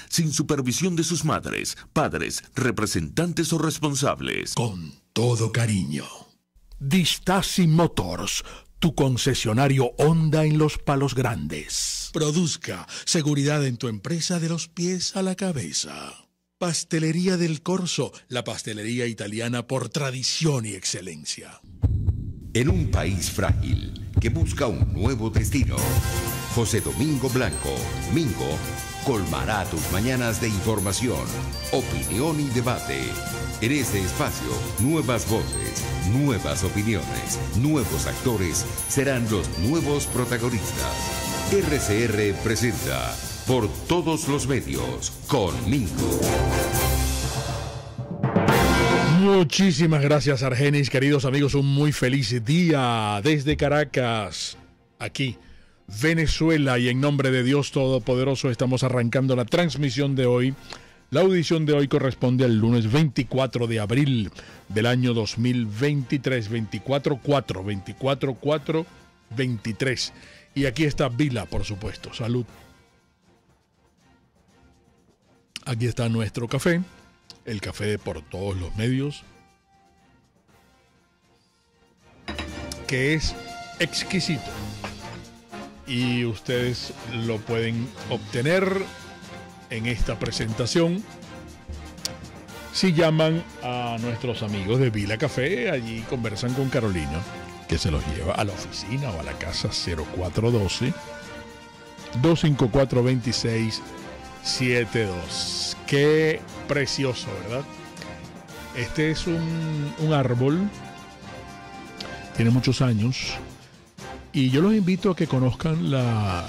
sin supervisión de sus madres, padres, representantes o responsables. Con todo cariño. Distasi Motors, tu concesionario Honda en Los Palos Grandes. Produzca seguridad en tu empresa de los pies a la cabeza. Pastelería del Corso, la pastelería italiana por tradición y excelencia. En un país frágil que busca un nuevo destino, José Domingo Blanco, Mingo, colmará tus mañanas de información, opinión y debate. En este espacio, nuevas voces, nuevas opiniones, nuevos actores serán los nuevos protagonistas. RCR presenta Por Todos los Medios con Mingo. Muchísimas gracias, Argenis. Queridos amigos, un muy feliz día desde Caracas, aquí, Venezuela, y en nombre de Dios Todopoderoso estamos arrancando la transmisión de hoy. La audición de hoy corresponde al lunes 24 de abril del año 2023, 24-4, y aquí está Vila, por supuesto. Salud. Aquí está nuestro café, el café de Por Todos los Medios, que es exquisito. Y ustedes lo pueden obtener en esta presentación si llaman a nuestros amigos de Vila Café. Allí conversan con Carolina, que se los lleva a la oficina o a la casa. 0412-254-2672. Qué precioso, ¿verdad? Este es un árbol, tiene muchos años, y yo los invito a que conozcan la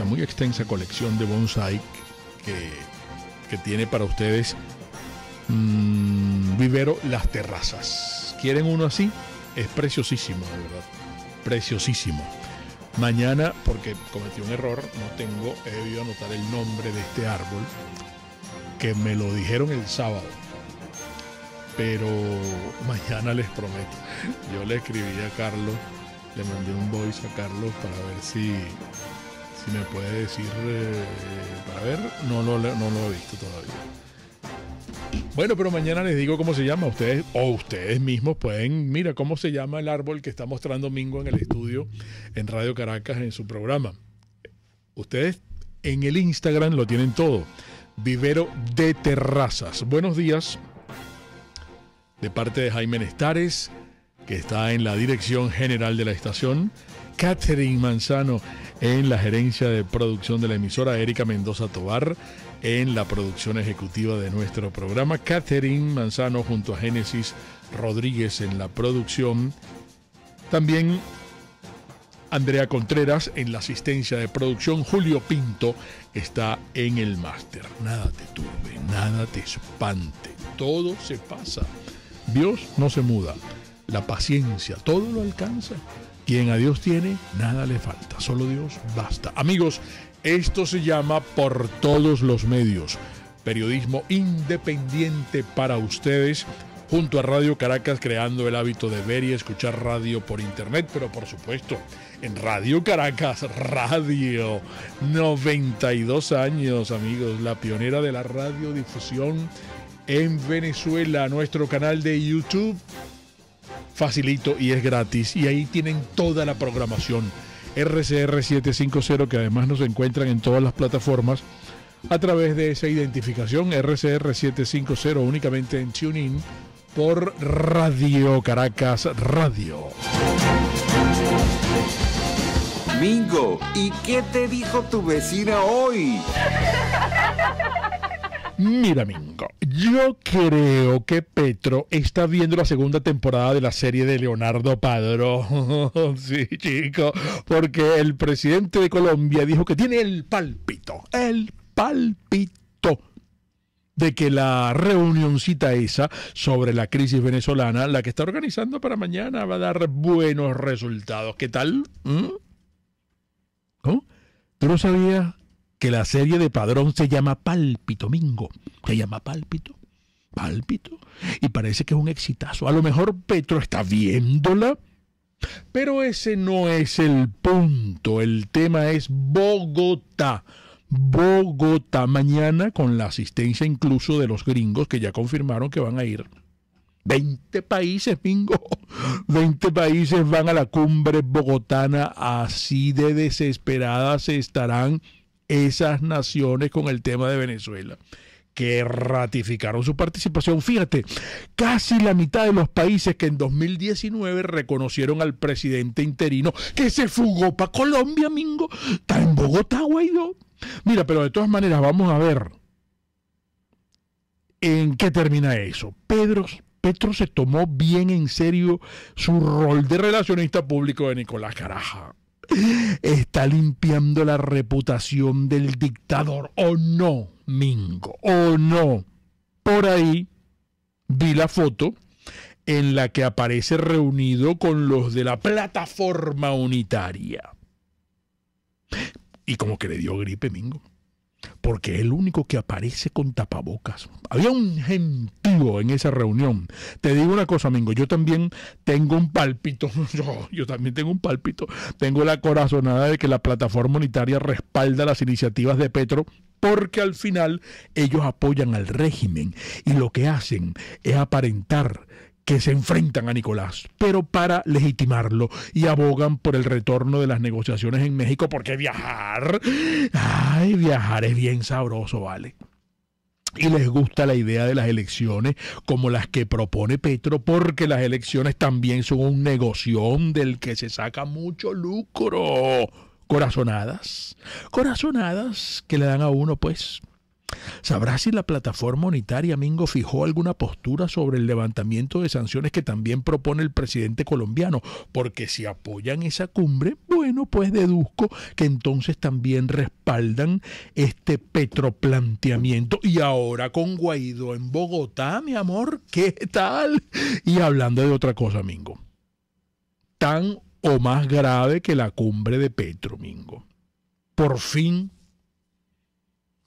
muy extensa colección de bonsai que tiene para ustedes Vivero Las Terrazas. ¿Quieren uno así? Es preciosísimo, de verdad. Preciosísimo. Mañana, porque cometí un error, he debido anotar el nombre de este árbol, que me lo dijeron el sábado. Pero mañana les prometo. Yo le escribí a Carlos, le mandé un voice a Carlos para ver si me puede decir, para ver, no lo he visto todavía. Bueno, pero mañana les digo cómo se llama. Ustedes mismos pueden, mira cómo se llama el árbol que está mostrando Mingo en el estudio en Radio Caracas en su programa. Ustedes en el Instagram lo tienen todo. Vivero de Terrazas. Buenos días de parte de Jaime Nestares, que está en la dirección general de la estación, Catherine Manzano en la gerencia de producción de la emisora, Erika Mendoza Tobar en la producción ejecutiva de nuestro programa, Catherine Manzano junto a Génesis Rodríguez en la producción, también Andrea Contreras en la asistencia de producción, Julio Pinto está en el máster. Nada te turbe, nada te espante, todo se pasa. Dios no se muda, la paciencia todo lo alcanza. Quien a Dios tiene, nada le falta, solo Dios basta. Amigos, esto se llama Por Todos los Medios, periodismo independiente para ustedes, junto a Radio Caracas, creando el hábito de ver y escuchar radio por internet, pero por supuesto, en Radio Caracas, radio, 92 años, amigos, la pionera de la radiodifusión en Venezuela. Nuestro canal de YouTube, facilito y es gratis, y ahí tienen toda la programación. RCR 750, que además nos encuentran en todas las plataformas a través de esa identificación, RCR 750, únicamente en TuneIn por Radio Caracas Radio. Mingo, ¿y qué te dijo tu vecina hoy? Mira, Mingo, yo creo que Petro está viendo la segunda temporada de la serie de Leonardo Padrón. Sí, chico, porque el presidente de Colombia dijo que tiene el pálpito de que la reunioncita esa sobre la crisis venezolana, la que está organizando para mañana, va a dar buenos resultados. ¿Qué tal? ¿Cómo? ¿Tú no sabías que la serie de Padrón se llama Pálpito, Mingo? Se llama Pálpito. Y parece que es un exitazo. A lo mejor Petro está viéndola, pero ese no es el punto. El tema es Bogotá. Bogotá mañana, con la asistencia incluso de los gringos que ya confirmaron que van a ir. 20 países, bingo. 20 países van a la cumbre bogotana. Así de desesperadas estarán esas naciones con el tema de Venezuela, que ratificaron su participación. Fíjate, casi la mitad de los países que en 2019 reconocieron al presidente interino que se fugó para Colombia, mingo, está en Bogotá, Guaidó. Mira, pero de todas maneras vamos a ver en qué termina eso. Petro se tomó bien en serio su rol de relacionista público de Nicolás Caraja. Está limpiando la reputación del dictador, ¿o no, mingo? ¿O no? Por ahí vi la foto en la que aparece reunido con los de la Plataforma Unitaria. Y como que le dio gripe, mingo, porque es el único que aparece con tapabocas. Había un gentío en esa reunión. Te digo una cosa, mingo, yo también tengo un pálpito. Yo también tengo un pálpito. Tengo la corazonada de que la Plataforma Unitaria respalda las iniciativas de Petro, porque al final ellos apoyan al régimen y lo que hacen es aparentar que se enfrentan a Nicolás, pero para legitimarlo, y abogan por el retorno de las negociaciones en México, porque viajar es bien sabroso, ¿vale? Y les gusta la idea de las elecciones como las que propone Petro, porque las elecciones también son un negoción del que se saca mucho lucro. Corazonadas que le dan a uno, pues. ¿Sabrá si la Plataforma Unitaria, mingo, fijó alguna postura sobre el levantamiento de sanciones que también propone el presidente colombiano? Porque si apoyan esa cumbre, bueno, pues deduzco que entonces también respaldan este petroplanteamiento. Y ahora con Guaidó en Bogotá, mi amor, ¿qué tal? Y hablando de otra cosa, mingo, tan o más grave que la cumbre de Petro, mingo. Por fin,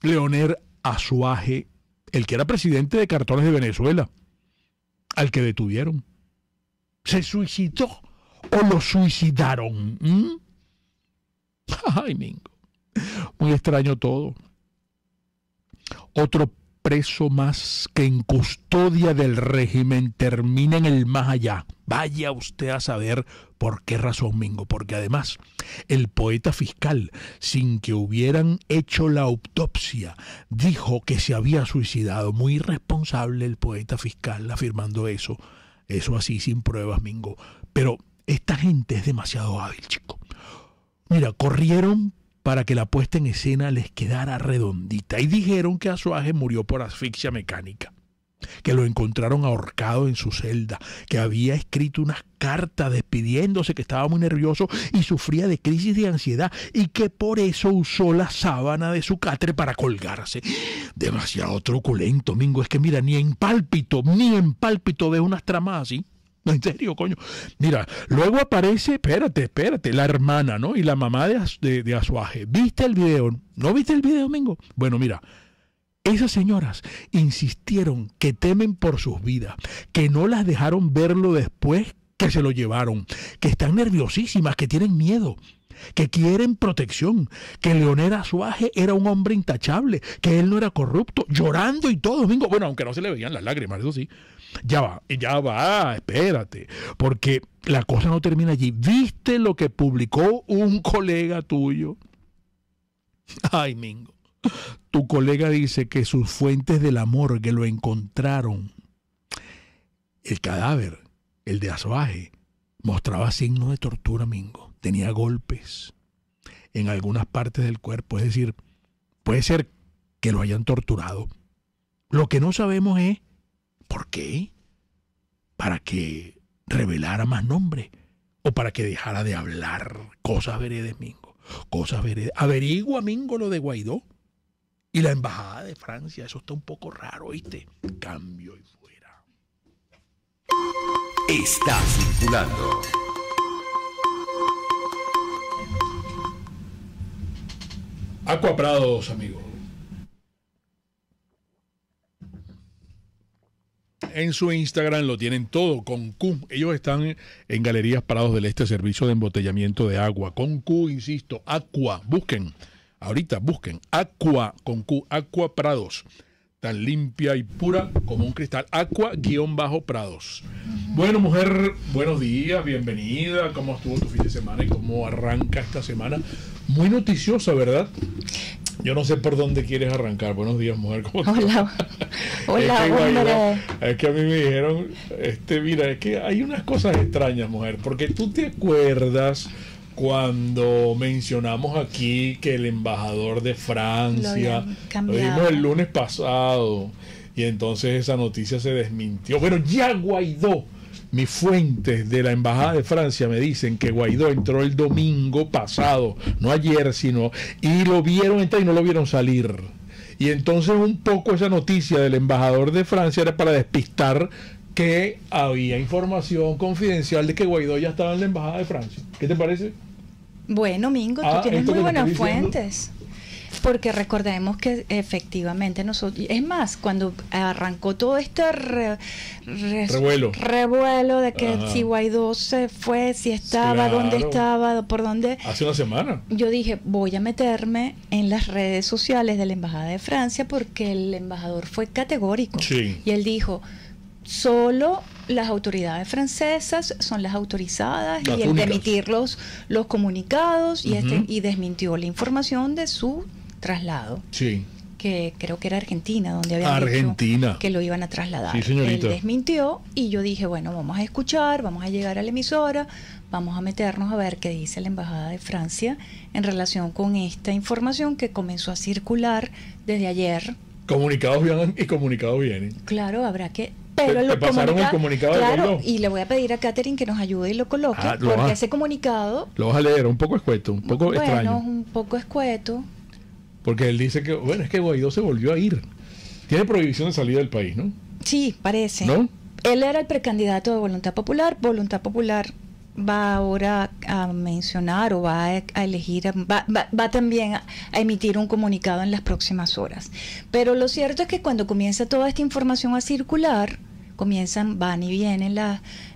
Leonel Azuaje, el que era presidente de Cartones de Venezuela, al que detuvieron, ¿se suicidó o lo suicidaron? Ay, mingo, muy extraño todo. Otro preso más que en custodia del régimen termina en el más allá. Vaya usted a saber por qué razón, mingo, porque además el poeta fiscal, sin que hubieran hecho la autopsia, dijo que se había suicidado. Muy irresponsable el poeta fiscal afirmando eso así sin pruebas, mingo. Pero esta gente es demasiado hábil, chico. Mira, corrieron para que la puesta en escena les quedara redondita y dijeron que Azuaje murió por asfixia mecánica, que lo encontraron ahorcado en su celda, que había escrito unas cartas despidiéndose, que estaba muy nervioso y sufría de crisis de ansiedad y que por eso usó la sábana de su catre para colgarse. Demasiado truculento, mingo. Es que mira, ni en pálpito ves unas tramas así. No, en serio, coño. Mira, luego aparece, espérate, la hermana, ¿no? Y la mamá de Azuaje. ¿Viste el video? ¿No viste el video, mingo? Bueno, mira, esas señoras insistieron que temen por sus vidas, que no las dejaron verlo después que se lo llevaron, que están nerviosísimas, que tienen miedo, que quieren protección, que Leonel Azuaje era un hombre intachable, que él no era corrupto, llorando y todo, mingo. Bueno, aunque no se le veían las lágrimas, eso sí. Ya va, espérate, porque la cosa no termina allí. ¿Viste lo que publicó un colega tuyo? Ay, mingo. Tu colega dice que sus fuentes de la morgue lo encontraron. El cadáver, el de Azuaje, mostraba signos de tortura, mingo. Tenía golpes en algunas partes del cuerpo. Es decir, puede ser que lo hayan torturado. Lo que no sabemos es ¿por qué? ¿Para que revelara más nombres? ¿O para que dejara de hablar? Cosas veredes, mingo. Cosas veredes. Averigua, mingo, lo de Guaidó. Y la embajada de Francia. Eso está un poco raro, ¿viste? Cambio y fuera. Está circulando. Aqua Prados, amigos. En su Instagram lo tienen todo con Q. Ellos están en Galerías Prados del Este, servicio de embotellamiento de agua. Con Q, insisto, Aqua. Busquen Ahorita busquen Aqua con Q, Aqua Prados. Tan limpia y pura como un cristal. Aqua-Prados. Bueno, mujer, buenos días, bienvenida. ¿Cómo estuvo tu fin de semana y cómo arranca esta semana? Muy noticiosa, ¿verdad? Yo no sé por dónde quieres arrancar. Buenos días, mujer. ¿Cómo Hola. Hola, hombre. Es que a mí me dijeron, mira, es que hay unas cosas extrañas, mujer, porque tú te acuerdas cuando mencionamos aquí que el embajador de Francia lo vimos el lunes pasado y entonces esa noticia se desmintió. Bueno, ya Guaidó, mis fuentes de la embajada de Francia me dicen que Guaidó entró el domingo pasado, no ayer, sino, y lo vieron entrar y no lo vieron salir. Y entonces un poco esa noticia del embajador de Francia era para despistar que había información confidencial de que Guaidó ya estaba en la embajada de Francia. ¿Qué te parece? Bueno, Mingo, tú tienes muy buenas fuentes. Porque recordemos que efectivamente nosotros, es más, cuando arrancó todo este revuelo de que si Guaidó se fue, si estaba, dónde estaba, por dónde. Hace una semana. Yo dije, voy a meterme en las redes sociales de la Embajada de Francia porque el embajador fue categórico. Sí. Y él dijo, solo las autoridades francesas son las autorizadas y el de emitir los comunicados y desmintió la información de su traslado. Sí. Que creo que era Argentina, donde habían dicho que lo iban a trasladar. Sí, señorita. Él desmintió y yo dije, bueno, vamos a escuchar, vamos a llegar a la emisora, vamos a meternos a ver qué dice la Embajada de Francia en relación con esta información que comenzó a circular desde ayer. Comunicados vienen y comunicados vienen. Claro, habrá que... Pero ¿Te pasaron el comunicado de Guaidó? Y le voy a pedir a Catherine que nos ayude y lo coloque, porque ese comunicado... Lo vas a leer, un poco escueto, un poco extraño. Bueno, un poco escueto. Porque él dice que, bueno, es que Guaidó se volvió a ir. Tiene prohibición de salida del país, ¿no? Sí, parece. ¿No? Él era el precandidato de Voluntad Popular. Voluntad Popular va ahora a mencionar o va a elegir, va también a emitir un comunicado en las próximas horas. Pero lo cierto es que cuando comienza toda esta información a circular, van y vienen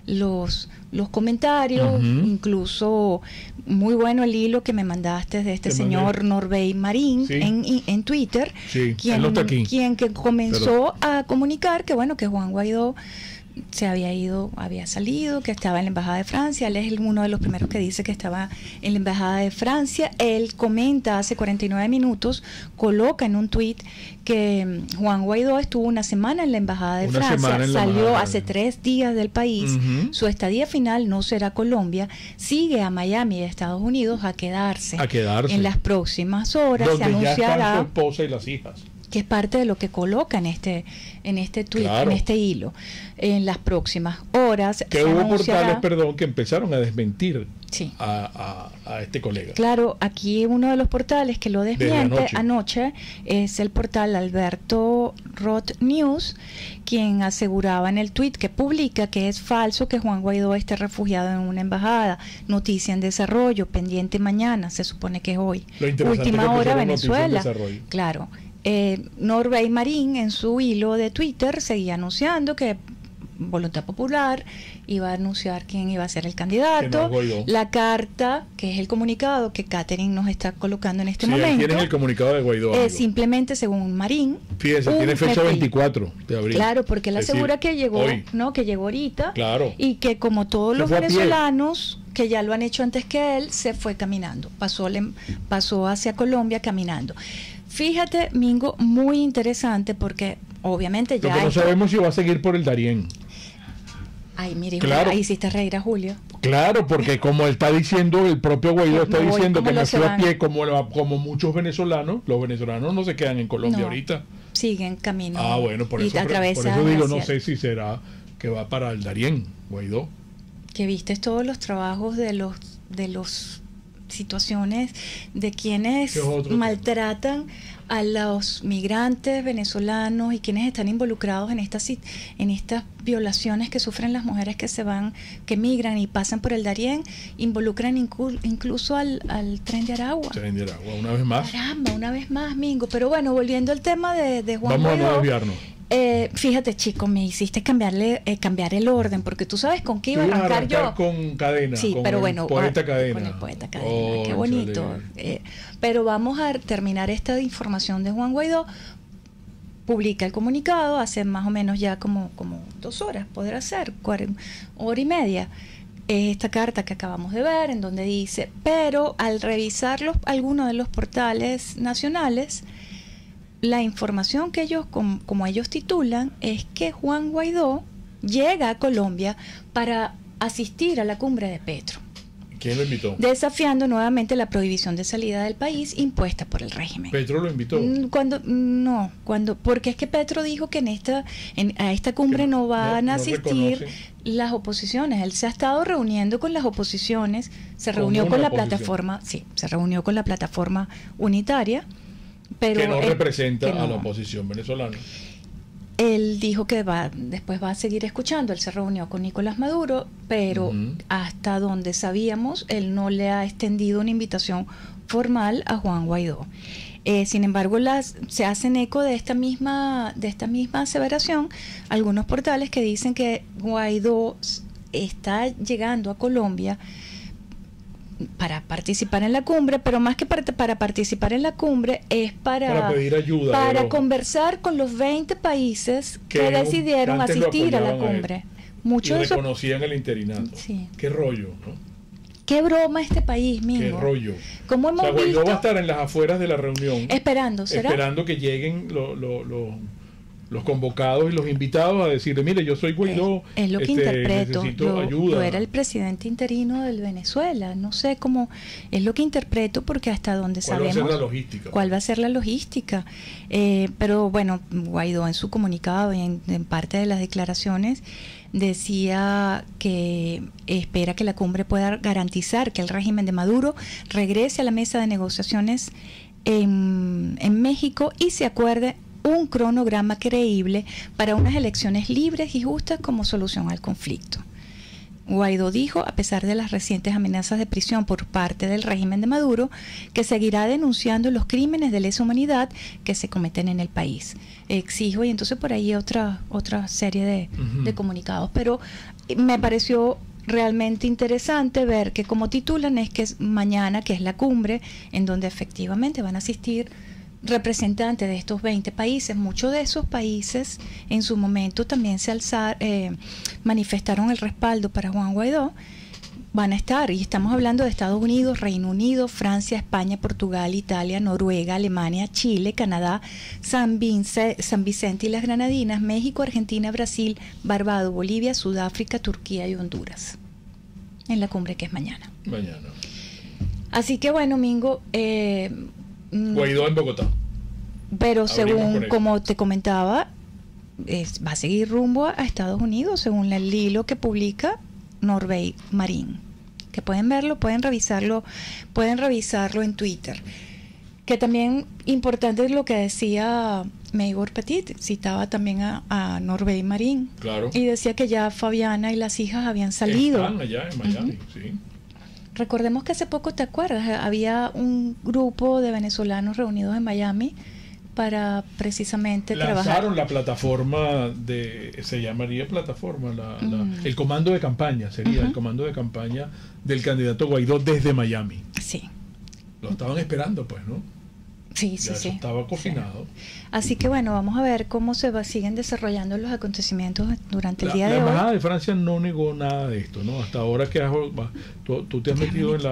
los comentarios, incluso muy bueno el hilo que me mandaste de este señor Norbey Marín en Twitter, quien que comenzó a comunicar que bueno, que Juan Guaidó se había salido, que estaba en la Embajada de Francia. Él es uno de los primeros que dice que estaba en la Embajada de Francia. Él comenta hace 49 minutos, coloca en un tuit que Juan Guaidó estuvo una semana en la Embajada de Francia, salió hace 3 días del país, su estadía final no será Colombia, sigue a Miami de Estados Unidos a quedarse. En las próximas horas. Donde se anunciará ya están su esposa y las hijas, que es parte de lo que coloca en este tweet, en este hilo. En las próximas horas que hubo portales, que empezaron a desmentir a este colega. Claro, aquí uno de los portales que lo desmiente anoche es el portal Alberto Roth News, quien aseguraba en el tuit que publica que es falso que Juan Guaidó esté refugiado en una embajada. Noticia en desarrollo, pendiente mañana, se supone que es hoy. Última hora, Venezuela. Claro. Norbey Marín en su hilo de Twitter seguía anunciando que Voluntad Popular iba a anunciar quién iba a ser el candidato. La carta, que es el comunicado que Catherine nos está colocando en este momento. ¿Quién es el comunicado de Guaidó? Simplemente, según Marín, fíjese, tiene fecha 24 de abril. Claro, porque él asegura que llegó, que llegó ahorita, y que como todos los venezolanos que ya lo han hecho antes que él, se fue caminando, pasó hacia Colombia caminando. Fíjate, Mingo, muy interesante porque obviamente ya... Lo que no sabemos si va a seguir por el Darién. Ay, mire, ahí hiciste reír a Julio. Claro, porque como está diciendo, el propio Guaidó está diciendo que me fue a pie como muchos venezolanos, los venezolanos no se quedan en Colombia ahorita. Siguen camino. Bueno, por eso digo, no sé si será que va para el Darién, Guaidó. Que viste todos los trabajos de los situaciones de quienes maltratan a los migrantes venezolanos y quienes están involucrados en estas violaciones que sufren las mujeres que migran y pasan por el Darién, involucran incluso al Tren de Aragua. Tren de Aragua, una vez más. Caramba, una vez más, Mingo. Pero bueno, volviendo al tema de Juan Guaidó. Vamos a no desviarnos. Fíjate, chico, me hiciste cambiar el orden, porque tú sabes con qué iba a arrancar yo. Con Cadena, sí, con pero el poeta Cadena. Con el poeta Cadena, qué bonito. Pero vamos a terminar esta información de Juan Guaidó. Publica el comunicado hace más o menos ya como 2 horas, podrá ser, 1:30. Esta carta que acabamos de ver, en donde dice, pero al revisar algunos de los portales nacionales, la información que ellos, como ellos titulan, es que Juan Guaidó llega a Colombia para asistir a la cumbre de Petro. ¿Quién lo invitó? Desafiando nuevamente la prohibición de salida del país impuesta por el régimen. ¿Petro lo invitó? Porque es que Petro dijo que a esta cumbre no van a asistir las oposiciones. Él se ha estado reuniendo con las oposiciones, se reunió con la plataforma, se reunió con la plataforma unitaria, pero que no representa a la oposición venezolana. Él dijo que después va a seguir escuchando. Él se reunió con Nicolás Maduro, pero hasta donde sabíamos, él no le ha extendido una invitación formal a Juan Guaidó. Sin embargo, se hacen eco de esta misma aseveración algunos portales que dicen que Guaidó está llegando a Colombia para participar en la cumbre, pero más que para participar en la cumbre es para pedir ayuda, para conversar con los 20 países que decidieron asistir a la cumbre. Muchos de reconocían el interinato. Sí. Qué rollo, ¿no? Qué broma este país, Mingo. Qué rollo. Como hemos visto, Guaidó va a estar en las afueras de la reunión esperando que lleguen los convocados y los invitados a decirle, mire, yo soy Guaidó, es lo que interpreto. necesito ayuda. Yo era el presidente interino del Venezuela, no sé cómo, es lo que interpreto, porque hasta donde sabemos ¿Cuál va a ser la logística? ¿Cuál va a ser la logística? Pero bueno, Guaidó en su comunicado y en parte de las declaraciones decía que espera que la cumbre pueda garantizar que el régimen de Maduro regrese a la mesa de negociaciones en México y se acuerde un cronograma creíble para unas elecciones libres y justas como solución al conflicto. Guaidó dijo, a pesar de las recientes amenazas de prisión por parte del régimen de Maduro, que seguirá denunciando los crímenes de lesa humanidad que se cometen en el país. Exijo, y entonces por ahí otra serie de comunicados. Pero me pareció realmente interesante ver que, como titulan, es que es mañana, que es la cumbre, en donde efectivamente van a asistir representantes de estos 20 países. Muchos de esos países en su momento también manifestaron el respaldo para Juan Guaidó. Van a estar, y estamos hablando de Estados Unidos, Reino Unido, Francia, España, Portugal, Italia, Noruega, Alemania, Chile, Canadá, San Vicente y las Granadinas, México, Argentina, Brasil, Barbados, Bolivia, Sudáfrica, Turquía y Honduras, en la cumbre que es mañana. Así que bueno, Mingo, Guaidó en Bogotá. Pero según como te comentaba, va a seguir rumbo a Estados Unidos, según el hilo que publica Norbey Marín, que pueden verlo, pueden revisarlo en Twitter. Que también importante es lo que decía Maybor Petit, citaba también a Norbey Marín. Claro. Y decía que ya Fabiana y las hijas habían salido. Están allá en Miami, sí. Recordemos que hace poco, ¿te acuerdas? Había un grupo de venezolanos reunidos en Miami para precisamente trabajar. Lanzaron la plataforma se llamaría plataforma, el comando de campaña, sería el comando de campaña del candidato Guaidó desde Miami. Sí. Lo estaban esperando, pues, ¿no? Sí. Estaba cocinado. Sí. Así que bueno, vamos a ver cómo siguen desarrollando los acontecimientos durante el día de hoy. La Embajada de Francia no negó nada de esto, ¿no? Hasta ahora que tú te has metido en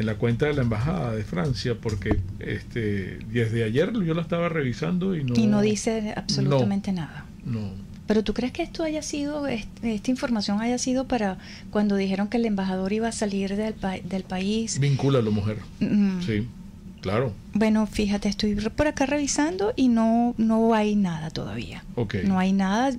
la cuenta de la Embajada de Francia, porque desde ayer yo la estaba revisando y no dice absolutamente nada. No. Pero ¿tú crees que esto haya sido, esta información haya sido para cuando dijeron que el embajador iba a salir del país? Vincúlalo, mujer. Sí, claro. Bueno, fíjate, estoy por acá revisando y no hay nada todavía. Okay. No hay nada.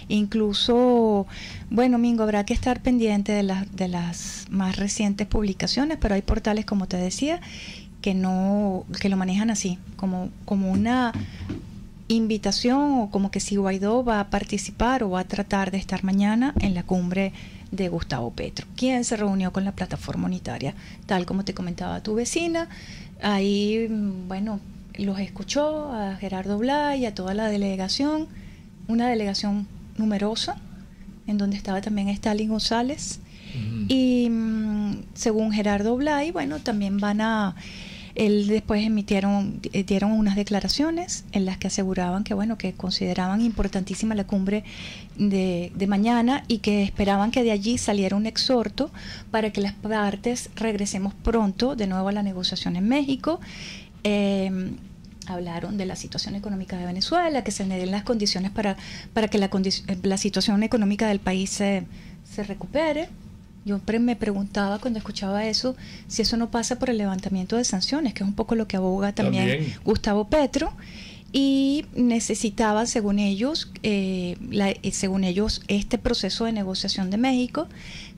Incluso, bueno, Mingo, habrá que estar pendiente de las más recientes publicaciones, pero hay portales, como te decía, que lo manejan así, como una invitación, o como que si Guaidó va a participar o va a tratar de estar mañana en la cumbre de Gustavo Petro, quien se reunió con la plataforma unitaria, tal como te comentaba tu vecina. Ahí, bueno, los escuchó a Gerardo Blay y a toda la delegación, una delegación numerosa, en donde estaba también Stalin González. Y según Gerardo Blay, bueno, también él después dieron unas declaraciones en las que aseguraban que, bueno, que consideraban importantísima la cumbre de mañana y que esperaban que de allí saliera un exhorto para que las partes regresemos pronto de nuevo a la negociación en México. Hablaron de la situación económica de Venezuela, que se den las condiciones para que la situación económica del país se recupere. Yo me preguntaba cuando escuchaba eso, si eso no pasa por el levantamiento de sanciones, que es un poco lo que aboga también Gustavo Petro, y necesitaba, según ellos, este proceso de negociación de México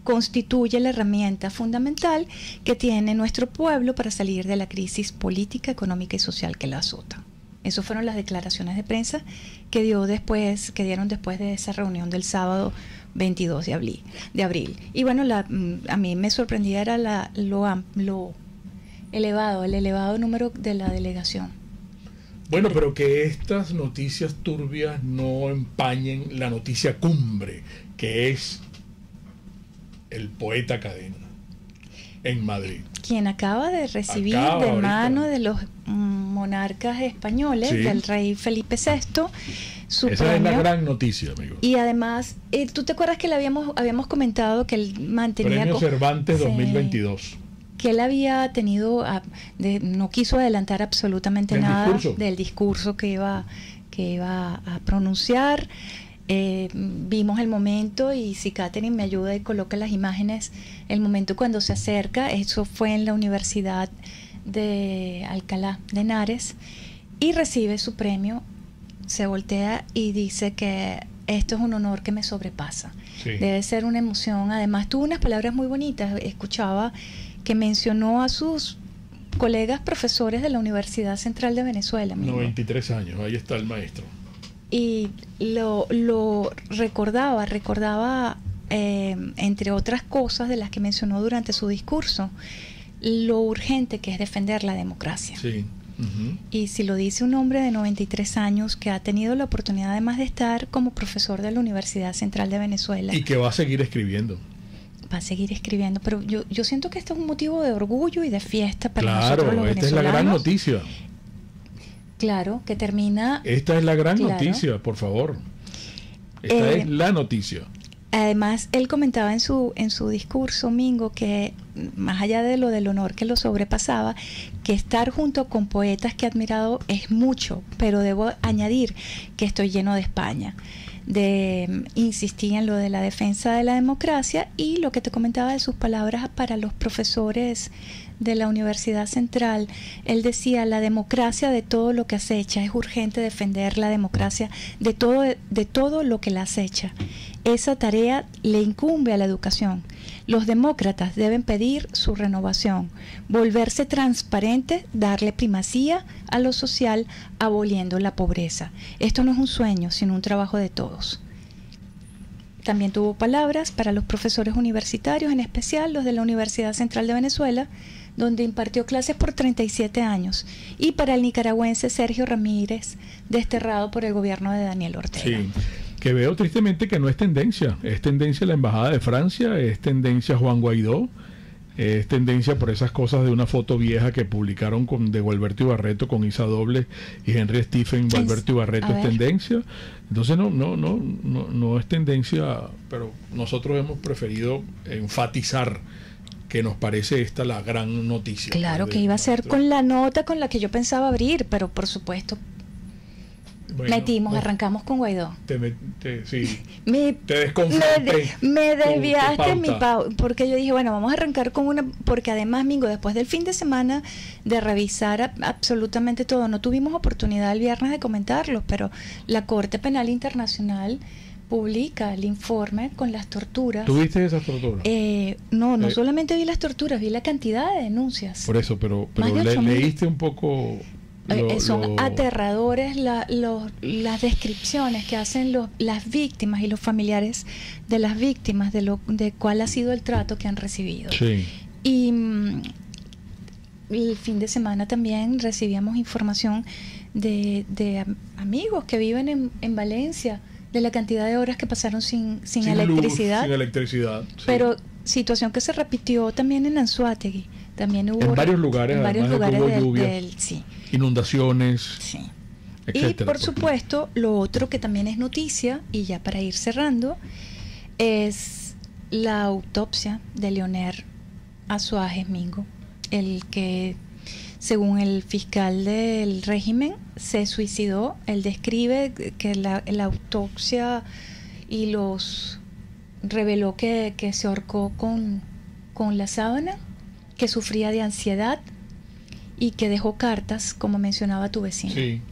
constituye la herramienta fundamental que tiene nuestro pueblo para salir de la crisis política, económica y social que la azota. Esas fueron las declaraciones de prensa que dieron después de esa reunión del sábado 22 de abril. Y bueno, a mí me sorprendía era el elevado número de la delegación. Bueno, pero que estas noticias turbias no empañen la noticia cumbre, que es el poeta Cadena en Madrid, quien acaba de recibir de mano de los monarcas españoles, del rey Felipe VI, su esa premio. Es la gran noticia, amigo. Y además, ¿tú te acuerdas que le habíamos comentado que él mantenía... Premio Cervantes 2022. Que él había tenido, no quiso adelantar absolutamente nada del discurso que iba a pronunciar. Vimos el momento, y si Catherine me ayuda y coloca las imágenes, el momento cuando se acerca, eso fue en la Universidad de Alcalá de Henares, y recibe su premio, se voltea y dice que esto es un honor que me sobrepasa. Sí. Debe ser una emoción. Además tuvo unas palabras muy bonitas, escuchaba que mencionó a sus colegas profesores de la Universidad Central de Venezuela. 93 años, ahí está el maestro. Y lo recordaba, entre otras cosas de las que mencionó durante su discurso, lo urgente que es defender la democracia. Sí. Y si lo dice un hombre de 93 años que ha tenido la oportunidad además de estar como profesor de la Universidad Central de Venezuela. Y que va a seguir escribiendo. Va a seguir escribiendo, pero yo siento que este es un motivo de orgullo y de fiesta para nosotros los venezolanos. Esta es la gran noticia. Claro, que termina... Esta es la gran noticia, por favor. Esta es la noticia. Además, él comentaba en su discurso, Mingo, que más allá de lo del honor que lo sobrepasaba, que estar junto con poetas que he admirado es mucho, pero debo añadir que estoy lleno de España. Insistía en lo de la defensa de la democracia y lo que te comentaba de sus palabras para los profesores de la Universidad Central. Él decía: la democracia de todo lo que acecha, es urgente defender la democracia de todo lo que la acecha. Esa tarea le incumbe a la educación. Los demócratas deben pedir su renovación, volverse transparentes, darle primacía a lo social, aboliendo la pobreza. Esto no es un sueño, sino un trabajo de todos. También tuvo palabras para los profesores universitarios, en especial los de la Universidad Central de Venezuela, donde impartió clases por 37 años, y para el nicaragüense Sergio Ramírez, desterrado por el gobierno de Daniel Ortega. Sí, que veo tristemente que no es tendencia la Embajada de Francia, es tendencia Juan Guaidó, es tendencia por esas cosas de una foto vieja que publicaron de Gualberto Ibarreto con Isa Doble y Henry Stephen. Gualberto Ibarreto es tendencia. Entonces no es tendencia, pero nosotros hemos preferido enfatizar que nos parece esta la gran noticia. Claro, que iba a ser con la nota con la que yo pensaba abrir, pero por supuesto arrancamos con Guaidó. Te desconfronté. Me desviaste porque yo dije, bueno, vamos a arrancar con una, porque además, Mingo, después del fin de semana de revisar absolutamente todo, no tuvimos oportunidad el viernes de comentarlo, pero la Corte Penal Internacional publica el informe con las torturas. ¿Tuviste esas torturas? No solamente vi las torturas, vi la cantidad de denuncias. Por eso, pero leíste un poco... Son aterradores las descripciones que hacen las víctimas y los familiares de las víctimas de cuál ha sido el trato que han recibido. Sí. Y el fin de semana también recibíamos información de amigos que viven en Valencia, de la cantidad de horas que pasaron sin electricidad. Luz, sin electricidad. Sí. Pero situación que se repitió también en Anzoátegui. También hubo en varios lugares, de lluvias, sí. Inundaciones, sí. etcétera. Y por supuesto, lo otro que también es noticia, y ya para ir cerrando, es la autopsia de Leonel Azuaje Mingo, el que, según el fiscal del régimen, se suicidó. Él describe que la autopsia y reveló que se ahorcó con la sábana, que sufría de ansiedad y que dejó cartas, como mencionaba tu vecino. Sí.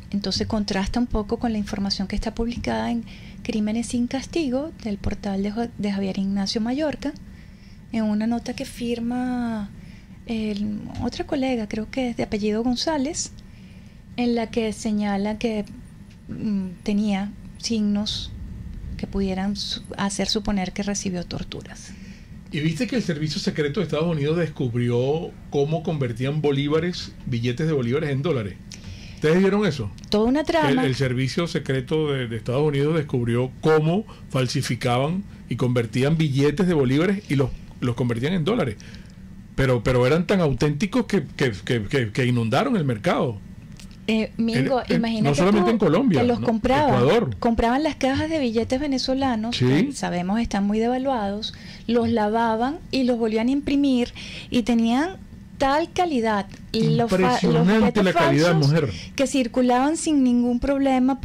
Entonces contrasta un poco con la información que está publicada en Crímenes sin Castigo, del portal de Javier Ignacio Mallorca, en una nota que firma otra colega, creo que es de apellido González, en la que señala que tenía signos que pudieran hacer suponer que recibió torturas. ¿Y viste que el Servicio Secreto de Estados Unidos descubrió cómo convertían billetes de bolívares en dólares? ¿Ustedes vieron eso? Toda una trama. El Servicio Secreto de Estados Unidos descubrió cómo falsificaban y convertían billetes de bolívares y los convertían en dólares. Pero eran tan auténticos que inundaron el mercado. Mingo, imagínate no solamente en Colombia, que los compraban. Ecuador. Compraban las cajas de billetes venezolanos, ¿Sí? que sabemos están muy devaluados, los lavaban y los volvían a imprimir y tenían tal calidad, impresionante la calidad, mujer, que circulaban sin ningún problema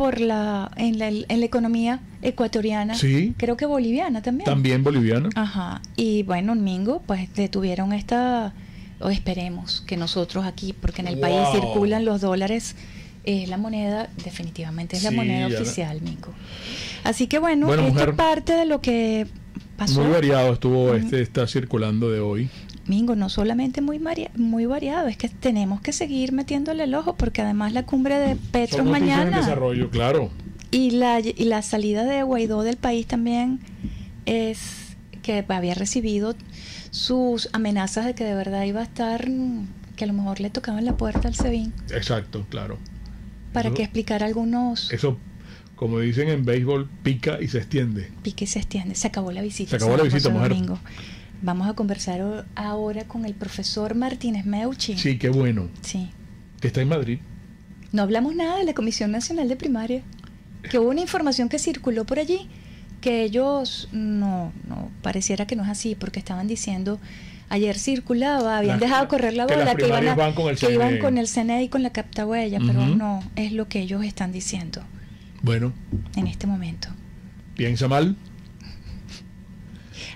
en la economía ecuatoriana. Sí. Creo que boliviana también boliviana. Ajá. Y bueno, Mingo, pues detuvieron o esperemos que nosotros aquí, porque en el país circulan los dólares, es la moneda, definitivamente es la moneda oficial, Mingo. Así que bueno, esto mujer, es parte de lo que pasó. Muy variado está circulando de hoy. Mingo, no solamente muy variado, es que tenemos que seguir metiéndole el ojo, porque además la cumbre de Petro mañana. En desarrollo, claro. Y la salida de Guaidó del país también es que había recibido sus amenazas de que de verdad iba a estar, que a lo mejor le tocaban la puerta al SEBIN. Exacto, claro. Para que explicara algunos... Eso, como dicen en béisbol, pica y se extiende. Pica y se extiende. Se acabó la visita. Se acabó la visita, mujer. Domingo. Vamos a conversar ahora con el profesor Martínez Meucci. Sí, qué bueno. Sí. Que está en Madrid. No hablamos nada de la Comisión Nacional de Primaria. Que hubo una información que circuló por allí, que ellos no pareciera que no es así, porque estaban diciendo, ayer circulaba, habían dejado correr la bola, que iban con el CNE y con la captahuella, pero no es lo que ellos están diciendo. Bueno. En este momento. ¿Piensa mal?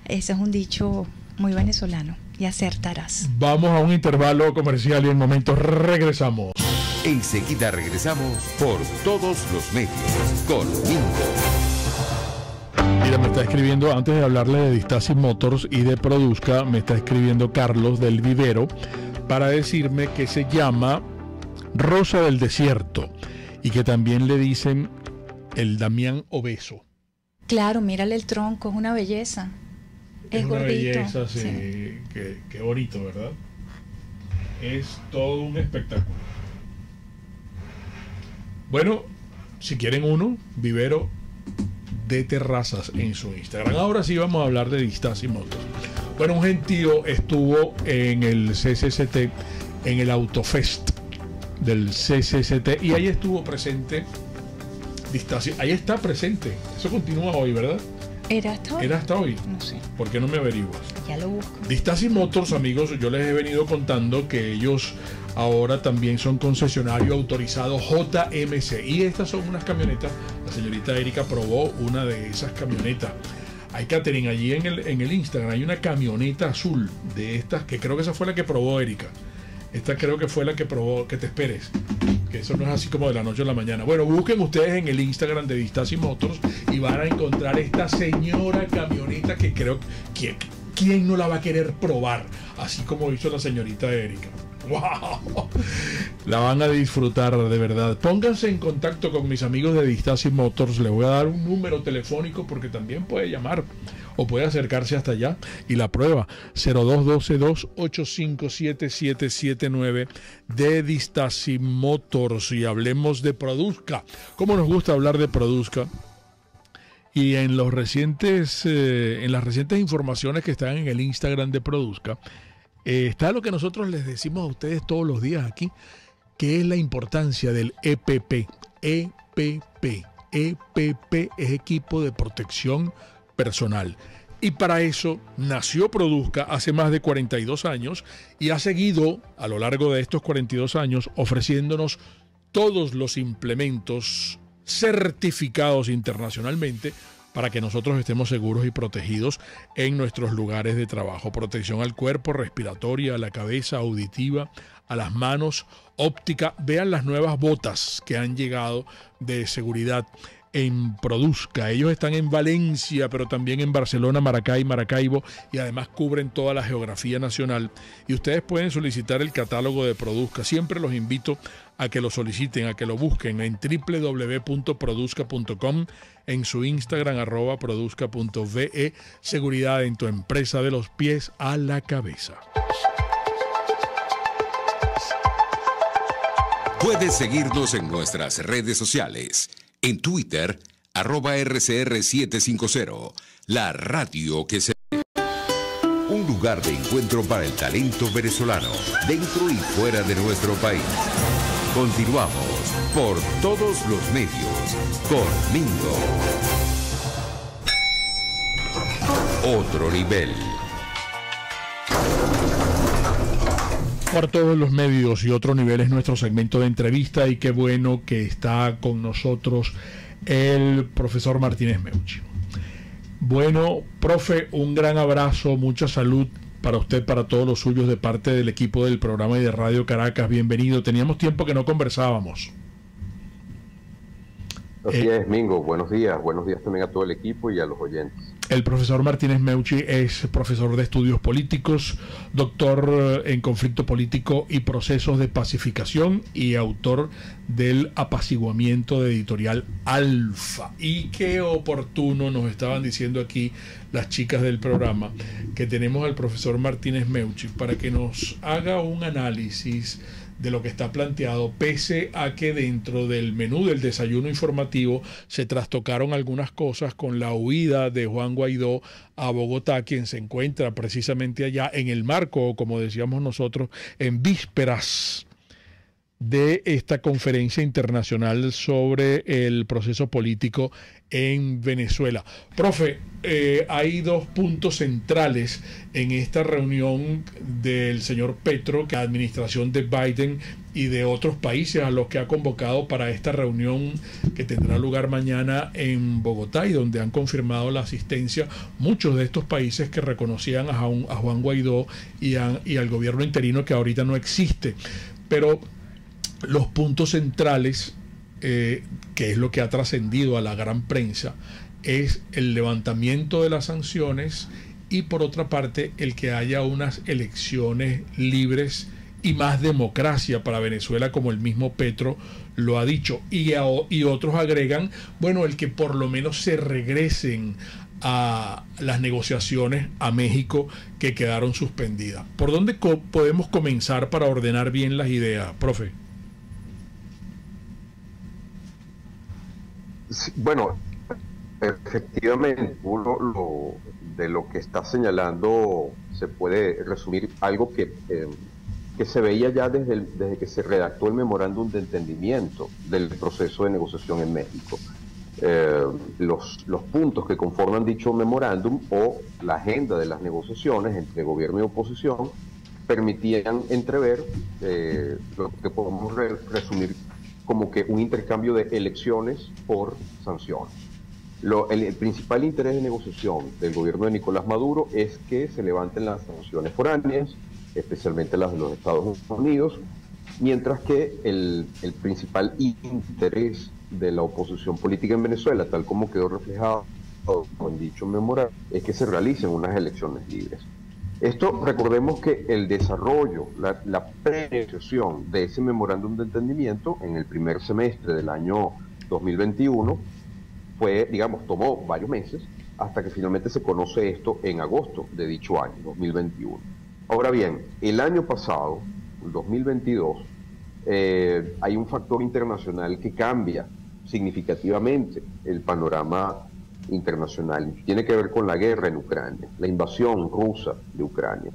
Ese es un dicho muy venezolano, y acertarás. Vamos a un intervalo comercial y en momentos regresamos. Enseguida regresamos por Todos los Medios con Mingo. Mira, me está escribiendo, antes de hablarle de Distasis Motors y de Produzca, me está escribiendo Carlos del Vivero para decirme que se llama Rosa del Desierto y que también le dicen el Damián Obeso. Claro, mírale el tronco, es una belleza. Es una gordito. Belleza, sí. Qué bonito, ¿verdad? Es todo un espectáculo. Bueno, si quieren uno, Vivero de Terrazas en su Instagram. Ahora sí vamos a hablar de Distasis Motors. Bueno, un gentío estuvo en el CCCT, en el Autofest del CCCT, y ahí estuvo presente Distasis. Ahí está presente. Eso continúa hoy, ¿verdad? ¿Era hasta hoy? ¿Era hasta hoy? No sé. ¿Por qué no me averiguas? Ya lo busco. Distasis Motors, amigos, yo les he venido contando que ellos ahora también son concesionario autorizado JMC. Y estas son unas camionetas. La señorita Erika probó una de esas camionetas. Hay catering allí en el Instagram. Hay una camioneta azul de estas, que creo que esa fue la que probó Erika. Esta creo que fue la que probó, que te esperes. Que eso no es así como de la noche a la mañana. Bueno, busquen ustedes en el Instagram de Distasis Motors y van a encontrar esta señora camioneta que creo que ¿quién no la va a querer probar? Así como hizo la señorita Erika. ¡Wow! La van a disfrutar de verdad. Pónganse en contacto con mis amigos de Distasis Motors. Les voy a dar un número telefónico porque también puede llamar o puede acercarse hasta allá y la prueba 0212-285-7779 de Distasis Motors. Y hablemos de Produzca. ¿Cómo nos gusta hablar de Produzca? Y en las recientes informaciones que están en el Instagram de Produzca, está lo que nosotros les decimos a ustedes todos los días aquí, que es la importancia del EPP. EPP es equipo de protección personal. Y para eso nació Produzca hace más de 42 años y ha seguido a lo largo de estos 42 años ofreciéndonos todos los implementos certificados internacionalmente para que nosotros estemos seguros y protegidos en nuestros lugares de trabajo. Protección al cuerpo, respiratoria, a la cabeza, auditiva, a las manos, óptica. Vean las nuevas botas que han llegado de seguridad en Produzca. Ellos están en Valencia, pero también en Barcelona, Maracay, Maracaibo, y además cubren toda la geografía nacional. Y ustedes pueden solicitar el catálogo de Produzca. Siempre los invito a que lo soliciten, a que lo busquen en www.produzca.com, en su Instagram @produzca.ve. Seguridad en tu empresa de los pies a la cabeza. Puedes seguirnos en nuestras redes sociales. En Twitter, @RCR750, la radio que se... Un lugar de encuentro para el talento venezolano, dentro y fuera de nuestro país. Continuamos por todos los medios con Mingo. Otro nivel. Por todos los medios y otro nivel es nuestro segmento de entrevista, y qué bueno que está con nosotros el profesor Martínez Meucci. Bueno, profe, un gran abrazo, mucha salud para usted, para todos los suyos, de parte del equipo del programa y de Radio Caracas. Bienvenido, teníamos tiempo que no conversábamos. Así es, Mingo, buenos días también a todo el equipo y a los oyentes. El profesor Martínez Meucci es profesor de estudios políticos, doctor en conflicto político y procesos de pacificación, y autor del apaciguamiento de Editorial Alfa. Y qué oportuno, nos estaban diciendo aquí las chicas del programa, que tenemos al profesor Martínez Meucci para que nos haga un análisis de lo que está planteado, pese a que dentro del menú del desayuno informativo se trastocaron algunas cosas con la huida de Juan Guaidó a Bogotá, quien se encuentra precisamente allá en el marco, como decíamos nosotros, en vísperas de esta conferencia internacional sobre el proceso político en Venezuela. Profe, hay dos puntos centrales en esta reunión del señor Petro, que la administración de Biden y de otros países a los que ha convocado para esta reunión que tendrá lugar mañana en Bogotá, y donde han confirmado la asistencia muchos de estos países que reconocían a Juan Guaidó y al gobierno interino, que ahorita no existe. Pero los puntos centrales, que es lo que ha trascendido a la gran prensa, es el levantamiento de las sanciones y, por otra parte, el que haya unas elecciones libres y más democracia para Venezuela, como el mismo Petro lo ha dicho. Y otros agregan, bueno, el que por lo menos se regresen a las negociaciones a México, que quedaron suspendidas. ¿Por dónde podemos comenzar para ordenar bien las ideas, profe? Bueno, efectivamente, uno de lo que está señalando se puede resumir algo que se veía ya desde que se redactó el memorándum de entendimiento del proceso de negociación en México. Los puntos que conforman dicho memorándum, o la agenda de las negociaciones entre gobierno y oposición, permitían entrever lo que podemos resumir como que un intercambio de elecciones por sanciones. El principal interés de negociación del gobierno de Nicolás Maduro es que se levanten las sanciones foráneas, especialmente las de los Estados Unidos, mientras que el principal interés de la oposición política en Venezuela, tal como quedó reflejado con dicho memorándum, es que se realicen unas elecciones libres. Esto, recordemos que el desarrollo, la prenegociación de ese memorándum de entendimiento en el primer semestre del año 2021 fue, digamos, tomó varios meses hasta que finalmente se conoce esto en agosto de dicho año, 2021. Ahora bien, el año pasado, el 2022, hay un factor internacional que cambia significativamente el panorama internacional. Tiene que ver con la guerra en Ucrania, la invasión rusa de Ucrania.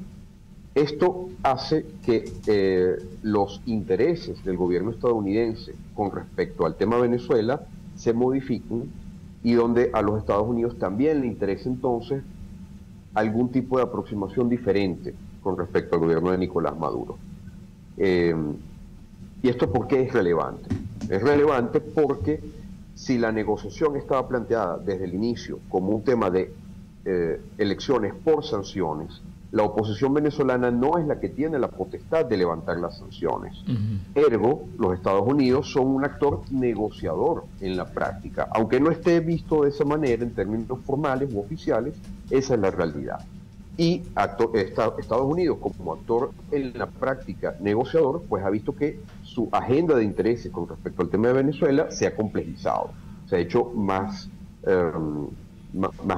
Esto hace que los intereses del gobierno estadounidense con respecto al tema Venezuela se modifiquen, y donde a los Estados Unidos también le interesa entonces algún tipo de aproximación diferente con respecto al gobierno de Nicolás Maduro. ¿Y esto por qué es relevante? Es relevante porque si la negociación estaba planteada desde el inicio como un tema de elecciones por sanciones, la oposición venezolana no es la que tiene la potestad de levantar las sanciones. Ergo, los Estados Unidos son un actor negociador en la práctica. Aunque no esté visto de esa manera en términos formales u oficiales, esa es la realidad. Y Estados Unidos, como actor en la práctica negociador, pues ha visto que su agenda de intereses con respecto al tema de Venezuela se ha complejizado, se ha hecho más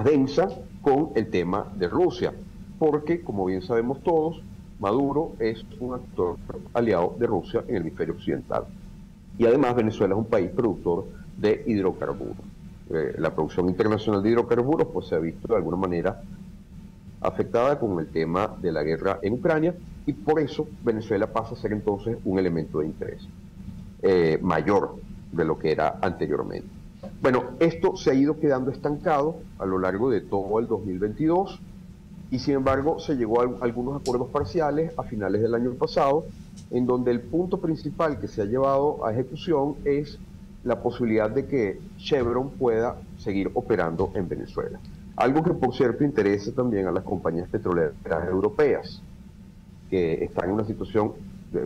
densa con el tema de Rusia, porque, como bien sabemos todos, Maduro es un actor aliado de Rusia en el hemisferio occidental. Y además Venezuela es un país productor de hidrocarburos. La producción internacional de hidrocarburos pues se ha visto de alguna manera afectada con el tema de la guerra en Ucrania, y por eso Venezuela pasa a ser entonces un elemento de interés mayor de lo que era anteriormente. Bueno, esto se ha ido quedando estancado a lo largo de todo el 2022, y sin embargo se llegó a algunos acuerdos parciales a finales del año pasado, en donde el punto principal que se ha llevado a ejecución es la posibilidad de que Chevron pueda seguir operando en Venezuela. Algo que, por cierto, interesa también a las compañías petroleras europeas, que están en una situación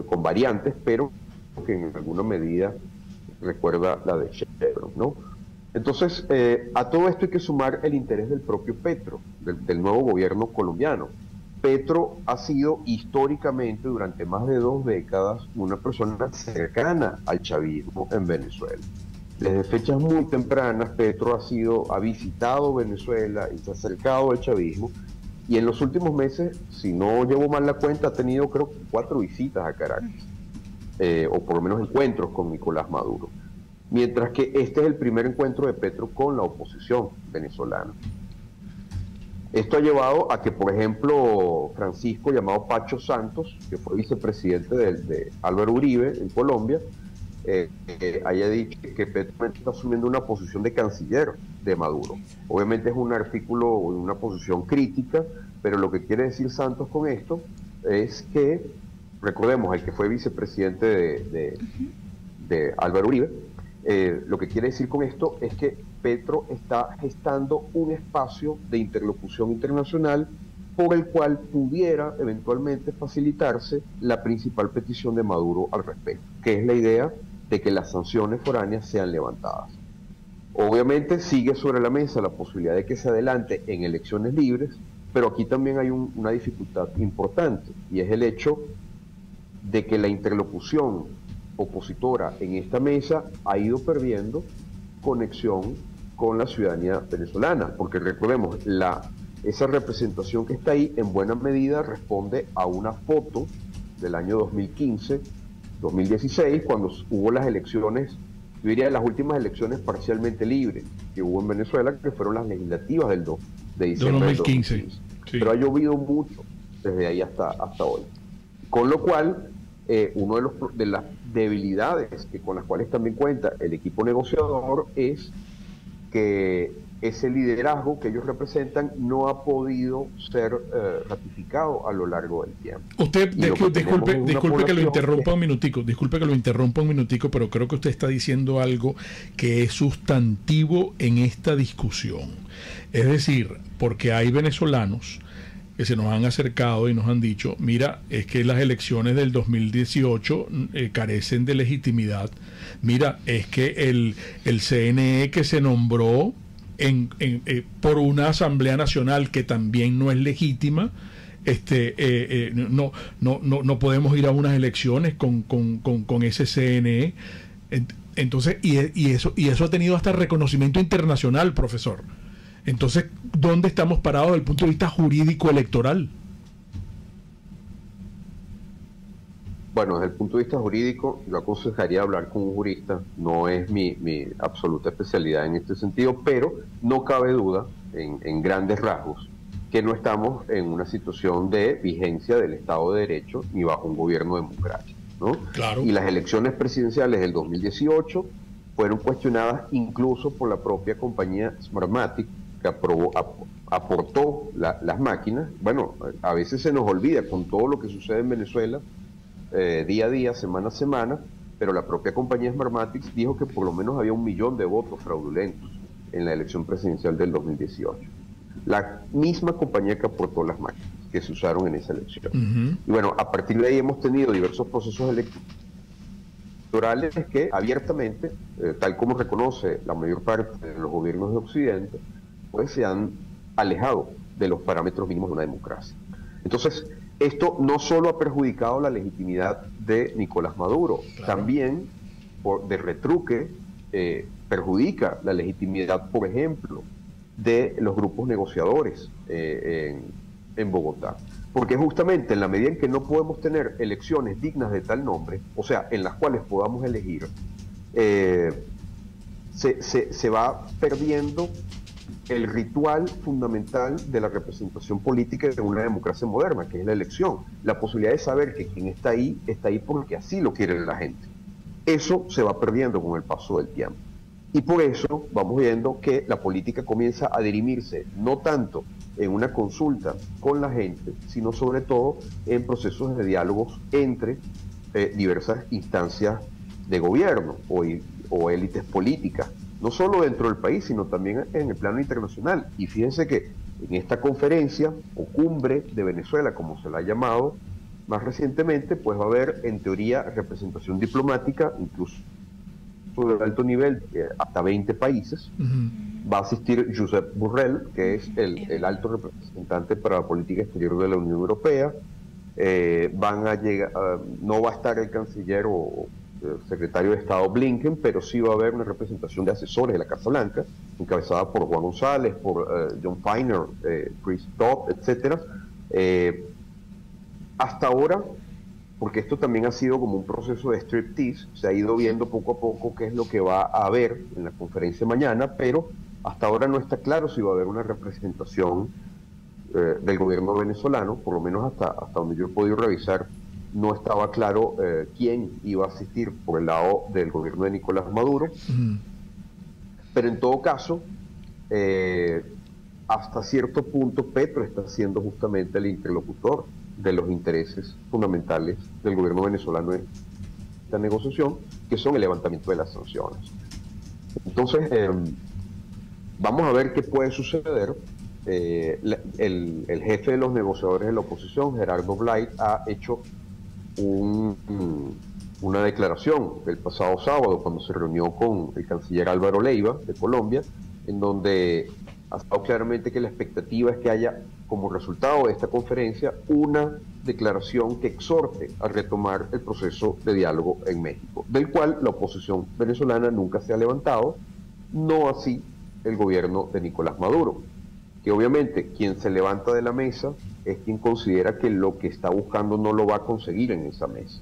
con variantes, pero que en alguna medida recuerda la de Chevron, ¿no? Entonces, a todo esto hay que sumar el interés del propio Petro, del nuevo gobierno colombiano. Petro ha sido históricamente, durante más de 2 décadas, una persona cercana al chavismo en Venezuela. Desde fechas muy tempranas, Petro ha visitado Venezuela y se ha acercado al chavismo, y en los últimos meses, si no llevo mal la cuenta, ha tenido creo 4 visitas a Caracas, o por lo menos encuentros con Nicolás Maduro. Mientras que este es el primer encuentro de Petro con la oposición venezolana. Esto ha llevado a que, por ejemplo, Francisco, llamado Pacho Santos, que fue vicepresidente de Álvaro Uribe en Colombia, haya dicho que Petro está asumiendo una posición de canciller de Maduro. Obviamente es un artículo, una posición crítica, pero lo que quiere decir Santos con esto es que, recordemos, el que fue vicepresidente de Álvaro Uribe, lo que quiere decir con esto es que Petro está gestando un espacio de interlocución internacional por el cual pudiera eventualmente facilitarse la principal petición de Maduro al respecto, que es la idea de que las sanciones foráneas sean levantadas. Obviamente sigue sobre la mesa la posibilidad de que se adelante en elecciones libres, pero aquí también hay una dificultad importante, y es el hecho de que la interlocución opositora en esta mesa ha ido perdiendo conexión con la ciudadanía venezolana, porque recordemos, esa representación que está ahí en buena medida responde a una foto del año 2015-2016, cuando hubo las elecciones, yo diría las últimas elecciones parcialmente libres que hubo en Venezuela, que fueron las legislativas de diciembre del 2015. Sí. Pero ha llovido mucho desde ahí hasta hoy. Con lo cual, uno de las debilidades con las cuales también cuenta el equipo negociador es que ese liderazgo que ellos representan no ha podido ser ratificado a lo largo del tiempo. Usted, disculpe que lo interrumpa un minutico, pero creo que usted está diciendo algo que es sustantivo en esta discusión. Es decir, porque hay venezolanos que se nos han acercado y nos han dicho, mira, es que las elecciones del 2018 carecen de legitimidad. Mira, es que el CNE que se nombró por una Asamblea Nacional que también no es legítima, no podemos ir a unas elecciones con ese CNE. Entonces, y eso ha tenido hasta reconocimiento internacional, profesor. Entonces, ¿dónde estamos parados desde el punto de vista jurídico electoral? Bueno, desde el punto de vista jurídico, yo aconsejaría hablar con un jurista. No es mi absoluta especialidad en este sentido, pero no cabe duda, en grandes rasgos, que no estamos en una situación de vigencia del Estado de Derecho ni bajo un gobierno democrático, ¿no? Claro. Y las elecciones presidenciales del 2018 fueron cuestionadas incluso por la propia compañía Smartmatic, que aportó las máquinas. Bueno, a veces se nos olvida con todo lo que sucede en Venezuela, día a día, semana a semana, pero la propia compañía Smartmatic dijo que por lo menos había 1 millón de votos fraudulentos en la elección presidencial del 2018. La misma compañía que aportó las máquinas que se usaron en esa elección. Y bueno, a partir de ahí hemos tenido diversos procesos electorales que abiertamente, tal como reconoce la mayor parte de los gobiernos de Occidente, pues se han alejado de los parámetros mínimos de una democracia. Entonces, esto no solo ha perjudicado la legitimidad de Nicolás Maduro, también de retruque perjudica la legitimidad, por ejemplo, de los grupos negociadores en Bogotá. Porque justamente en la medida en que no podemos tener elecciones dignas de tal nombre, o sea, en las cuales podamos elegir, se va perdiendo el ritual fundamental de la representación política de una democracia moderna, que es la elección. La posibilidad de saber que quien está ahí porque así lo quiere la gente. Eso se va perdiendo con el paso del tiempo. Y por eso vamos viendo que la política comienza a dirimirse no tanto en una consulta con la gente, sino sobre todo en procesos de diálogos entre diversas instancias de gobierno o élites políticas, no solo dentro del país, sino también en el plano internacional. Y fíjense que en esta conferencia o cumbre de Venezuela, como se la ha llamado más recientemente, pues va a haber en teoría representación diplomática, incluso de alto nivel, hasta 20 países. Va a asistir Josep Borrell, que es el alto representante para la política exterior de la Unión Europea. Van a llegar, no va a estar el canciller o secretario de Estado Blinken, pero sí va a haber una representación de asesores de la Casa Blanca, encabezada por Juan González, por John Feiner, Chris Dodd, etcétera. Hasta ahora, porque esto también ha sido como un proceso de striptease, se ha ido viendo poco a poco qué es lo que va a haber en la conferencia mañana, pero hasta ahora no está claro si va a haber una representación del gobierno venezolano, por lo menos hasta donde yo he podido revisar, no estaba claro quién iba a asistir por el lado del gobierno de Nicolás Maduro. Pero en todo caso, hasta cierto punto Petro está siendo justamente el interlocutor de los intereses fundamentales del gobierno venezolano en esta negociación, que son el levantamiento de las sanciones. Entonces, vamos a ver qué puede suceder. El jefe de los negociadores de la oposición, Gerardo Blay, ha hecho una declaración el pasado sábado cuando se reunió con el canciller Álvaro Leiva de Colombia, en donde ha estado claramente que la expectativa es que haya como resultado de esta conferencia una declaración que exhorte a retomar el proceso de diálogo en México, del cual la oposición venezolana nunca se ha levantado, no así el gobierno de Nicolás Maduro, que obviamente quien se levanta de la mesa es quien considera que lo que está buscando no lo va a conseguir en esa mesa.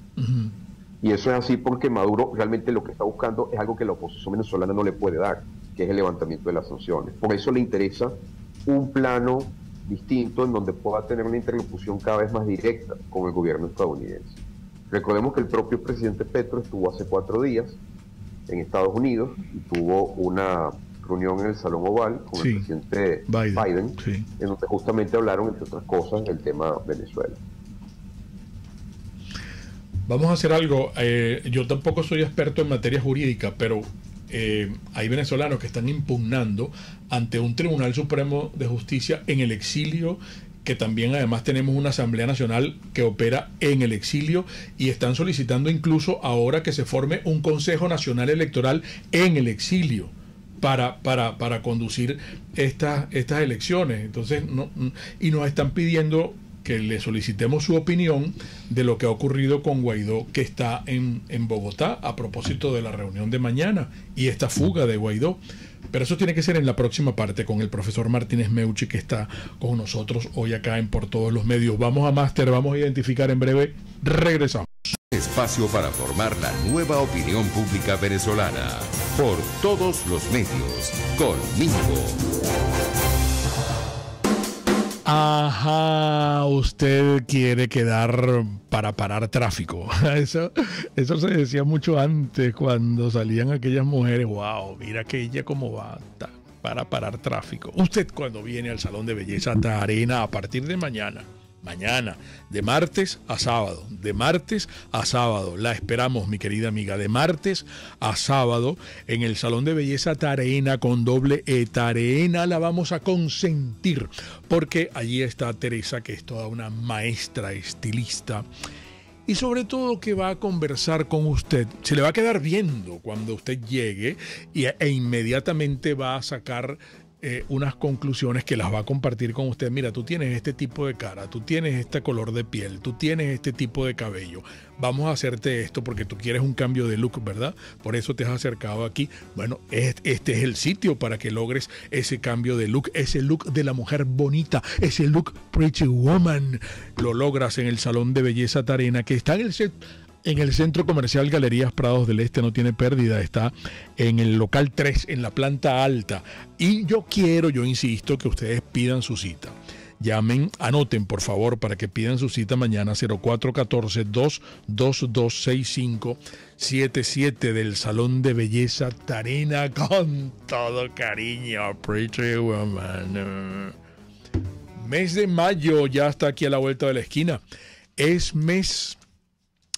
Y eso es así porque Maduro realmente lo que está buscando es algo que la oposición venezolana no le puede dar, que es el levantamiento de las sanciones. Por eso le interesa un plano distinto en donde pueda tener una interlocución cada vez más directa con el gobierno estadounidense. Recordemos que el propio presidente Petro estuvo hace 4 días en Estados Unidos y tuvo una reunión en el Salón Oval con el presidente Biden, en donde justamente hablaron, entre otras cosas, del tema Venezuela. Vamos a hacer algo. Yo tampoco soy experto en materia jurídica, pero hay venezolanos que están impugnando ante un Tribunal Supremo de Justicia en el exilio, que también además tenemos una Asamblea Nacional que opera en el exilio, y están solicitando incluso ahora que se forme un Consejo Nacional Electoral en el exilio para conducir estas elecciones. Entonces, y nos están pidiendo que le solicitemos su opinión de lo que ha ocurrido con Guaidó, que está en Bogotá a propósito de la reunión de mañana y esta fuga de Guaidó. Pero eso tiene que ser en la próxima parte con el profesor Martínez Meucci, que está con nosotros hoy acá en Por Todos los Medios. Vamos a Máster, vamos a identificar en breve. Regresamos. Espacio para formar la nueva opinión pública venezolana. Por Todos los Medios. Con Mingo. Ajá, usted quiere quedar para parar tráfico. Eso se decía mucho antes cuando salían aquellas mujeres. Wow, mira aquella cómo va para parar tráfico. Usted cuando viene al Salón de Belleza Tarena a partir de mañana, de martes a sábado, la esperamos, mi querida amiga, de martes a sábado en el Salón de Belleza Tarena con doble E. Tarena la vamos a consentir, porque allí está Teresa, que es toda una maestra estilista, y sobre todo que va a conversar con usted. Se le va a quedar viendo cuando usted llegue e inmediatamente va a sacar unas conclusiones que las va a compartir con usted. Mira, tú tienes este tipo de cara, tú tienes este color de piel, tú tienes este tipo de cabello. Vamos a hacerte esto porque tú quieres un cambio de look, ¿verdad? Por eso te has acercado aquí. Bueno, este es el sitio para que logres ese cambio de look, ese look de la mujer bonita, ese look pretty woman. Lo logras en el Salón de Belleza Tarena, que está en el Centro Comercial Galerías Prados del Este. No tiene pérdida, está en el local 3, en la planta alta. Y yo insisto, que ustedes pidan su cita. Llamen, anoten por favor para que pidan su cita mañana, 0414-222-6577 del Salón de Belleza Tarena, con todo cariño, Pretty Woman. Mes de mayo ya está aquí a la vuelta de la esquina. Es mes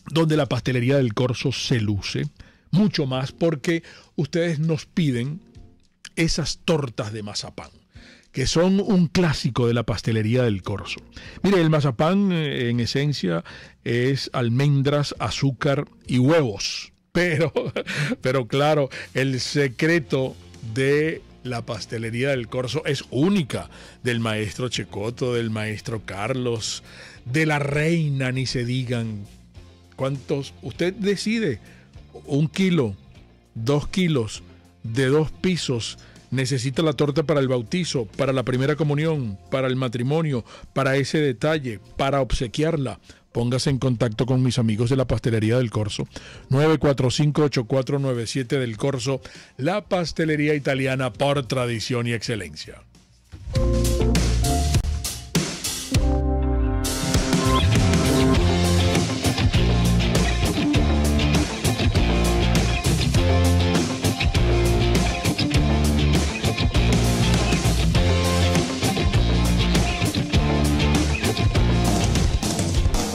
donde la pastelería del Corso se luce mucho más, porque ustedes nos piden esas tortas de mazapán, que son un clásico de la pastelería del Corso. Mire, el mazapán en esencia es almendras, azúcar y huevos, pero claro, el secreto de la pastelería del Corso es única, del maestro Checoto, del maestro Carlos, de la reina, ni se digan. ¿Cuántos? Usted decide, 1 kilo, 2 kilos, de 2 pisos. Necesita la torta para el bautizo, para la primera comunión, para el matrimonio, para ese detalle, para obsequiarla. Póngase en contacto con mis amigos de la pastelería del Corso. 945-8497 del Corso, la pastelería italiana por tradición y excelencia.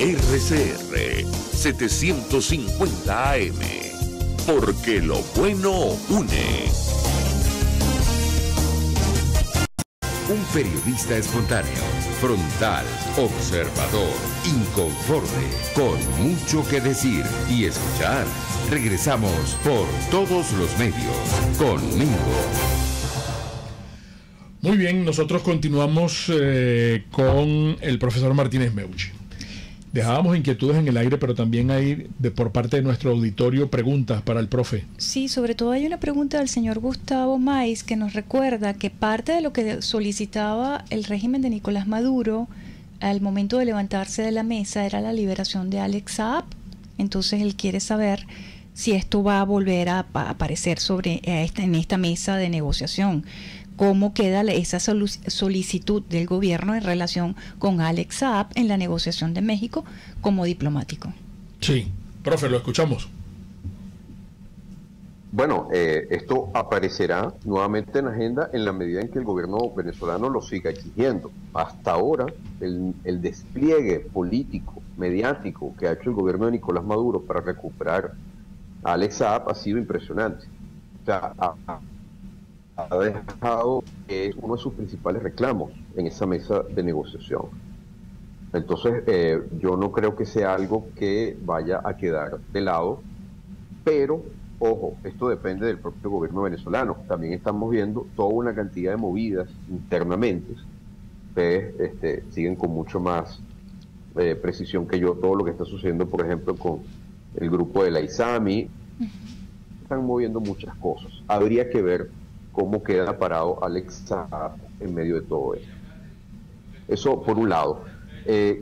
RCR 750 AM, porque lo bueno une. Un periodista espontáneo, frontal, observador, inconforme, con mucho que decir y escuchar. Regresamos por Todos los Medios con Mingo. Muy bien, nosotros continuamos con el profesor Martínez Meucci. Dejábamos inquietudes en el aire, pero también hay por parte de nuestro auditorio preguntas para el profe. Sí, sobre todo hay una pregunta del señor Gustavo Maiz, que nos recuerda que parte de lo que solicitaba el régimen de Nicolás Maduro al momento de levantarse de la mesa era la liberación de Alex Saab. Entonces él quiere saber si esto va a volver a aparecer en esta mesa de negociación. ¿Cómo queda esa solicitud del gobierno en relación con Alex Saab en la negociación de México como diplomático? Sí, profe, lo escuchamos. Bueno, esto aparecerá nuevamente en la agenda en la medida en que el gobierno venezolano lo siga exigiendo. Hasta ahora, el despliegue político, mediático que ha hecho el gobierno de Nicolás Maduro para recuperar a Alex Saab ha sido impresionante. O sea, ha dejado que es uno de sus principales reclamos en esa mesa de negociación. Entonces, yo no creo que sea algo que vaya a quedar de lado, pero, ojo, esto depende del propio gobierno venezolano. También estamos viendo toda una cantidad de movidas internamente. Ustedes siguen con mucho más precisión que yo todo lo que está sucediendo, por ejemplo, con el grupo de la ISAMI. Están moviendo muchas cosas. Habría que ver cómo queda parado Alex Saab en medio de todo esto. Eso por un lado.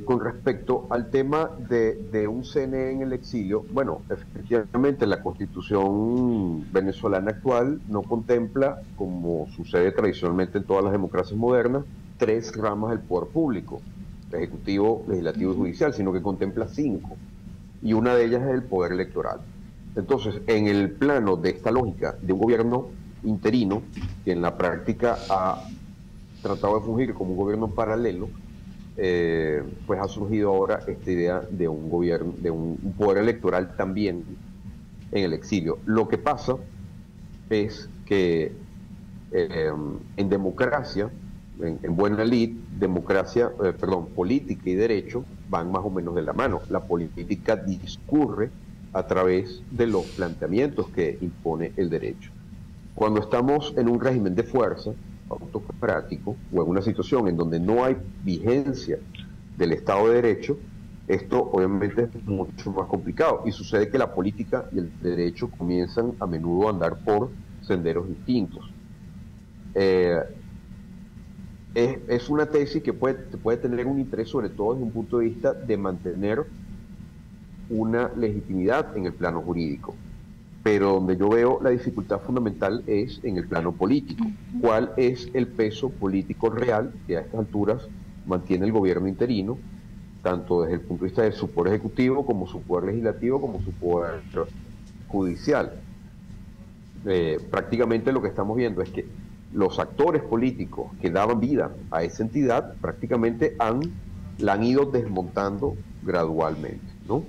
Con respecto al tema de un CNE en el exilio, bueno, efectivamente la Constitución venezolana actual no contempla, como sucede tradicionalmente en todas las democracias modernas, 3 ramas del poder público, ejecutivo, legislativo y judicial, sino que contempla 5, y una de ellas es el poder electoral. Entonces, en el plano de esta lógica de un gobierno interino, que en la práctica ha tratado de fungir como un gobierno paralelo, pues ha surgido ahora esta idea de un gobierno, de un poder electoral también en el exilio. Lo que pasa es que en democracia, en buena lid, democracia, política y derecho van más o menos de la mano. La política discurre a través de los planteamientos que impone el derecho. Cuando estamos en un régimen de fuerza autocrático o en una situación en donde no hay vigencia del Estado de Derecho, esto obviamente es mucho más complicado y sucede que la política y el derecho comienzan a menudo a andar por senderos distintos. Es una tesis que puede tener un interés, sobre todo desde un punto de vista de mantener una legitimidad en el plano jurídico, pero donde yo veo la dificultad fundamental es en el plano político. ¿Cuál es el peso político real que a estas alturas mantiene el gobierno interino, tanto desde el punto de vista de su poder ejecutivo, como su poder legislativo, como su poder judicial? Prácticamente lo que estamos viendo es que los actores políticos que daban vida a esa entidad prácticamente la han ido desmontando gradualmente, ¿no?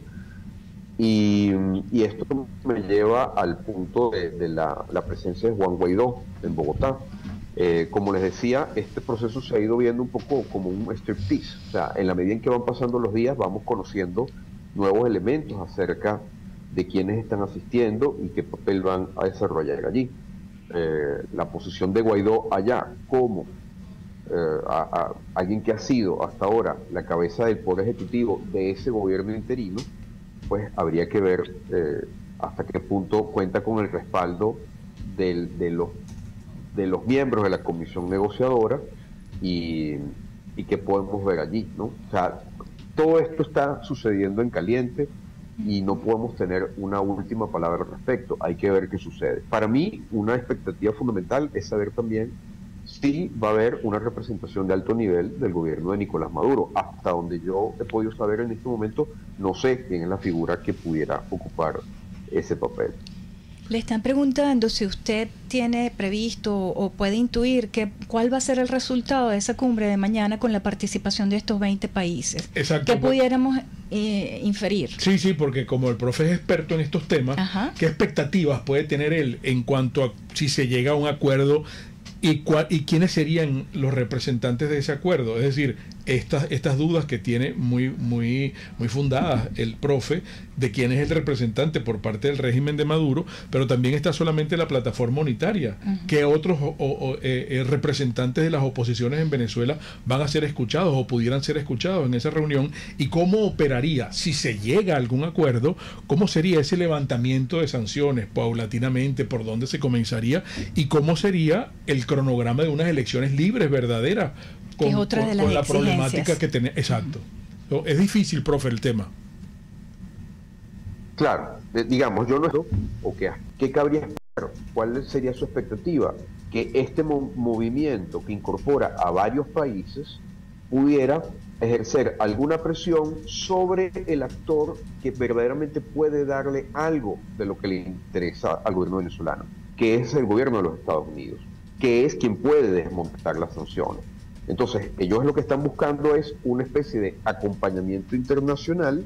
Y esto me lleva al punto de la presencia de Juan Guaidó en Bogotá. Como les decía, este proceso se ha ido viendo un poco como un striptease. O sea, en la medida en que van pasando los días, vamos conociendo nuevos elementos acerca de quiénes están asistiendo y qué papel van a desarrollar allí. La posición de Guaidó allá como alguien que ha sido hasta ahora la cabeza del poder ejecutivo de ese gobierno interino, pues habría que ver hasta qué punto cuenta con el respaldo de los miembros de la comisión negociadora y qué podemos ver allí, ¿no? O sea, todo esto está sucediendo en caliente y no podemos tener una última palabra al respecto. Hay que ver qué sucede. Para mí, una expectativa fundamental es saber también si va a haber una representación de alto nivel del gobierno de Nicolás Maduro. Hasta donde yo he podido saber en este momento, no sé quién es la figura que pudiera ocupar ese papel. Le están preguntando si usted tiene previsto o puede intuir cuál va a ser el resultado de esa cumbre de mañana con la participación de estos 20 países. Exacto. ¿Qué pudiéramos inferir? Sí, porque como el profe es experto en estos temas, Ajá. ¿qué expectativas puede tener él en cuanto a si se llega a un acuerdo y quiénes serían los representantes de ese acuerdo? Es decir, estas dudas que tiene muy fundadas el profe de quién es el representante por parte del régimen de Maduro, pero también está solamente la plataforma unitaria. ¿Qué otros representantes de las oposiciones en Venezuela van a ser escuchados o pudieran ser escuchados en esa reunión? ¿Y cómo operaría si se llega a algún acuerdo? ¿Cómo sería ese levantamiento de sanciones paulatinamente? ¿Por dónde se comenzaría? ¿Y cómo sería el cronograma de unas elecciones libres, verdaderas? Es otra de las con la exigencias. problemática que tenemos. Exacto. Es difícil, profe, el tema. Claro, digamos, yo no sé, ¿qué cabría esperar? ¿Cuál sería su expectativa? Que este movimiento que incorpora a varios países pudiera ejercer alguna presión sobre el actor que verdaderamente puede darle algo de lo que le interesa al gobierno venezolano, que es el gobierno de los Estados Unidos, que es quien puede desmontar las sanciones. Entonces, ellos lo que están buscando es una especie de acompañamiento internacional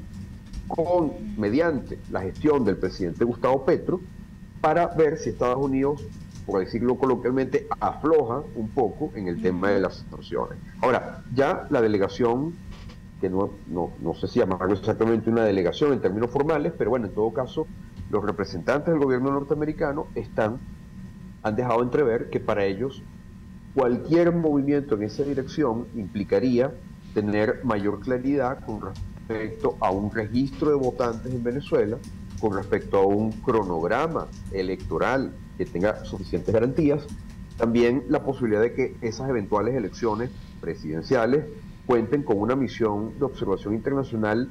mediante la gestión del presidente Gustavo Petro, para ver si Estados Unidos, por decirlo coloquialmente, afloja un poco en el tema de las sanciones. Ahora, ya la delegación, que no sé si llamarlo exactamente una delegación en términos formales, pero bueno, en todo caso, los representantes del gobierno norteamericano han dejado entrever que para ellos cualquier movimiento en esa dirección implicaría tener mayor claridad con respecto a un registro de votantes en Venezuela, con respecto a un cronograma electoral que tenga suficientes garantías, también la posibilidad de que esas eventuales elecciones presidenciales cuenten con una misión de observación internacional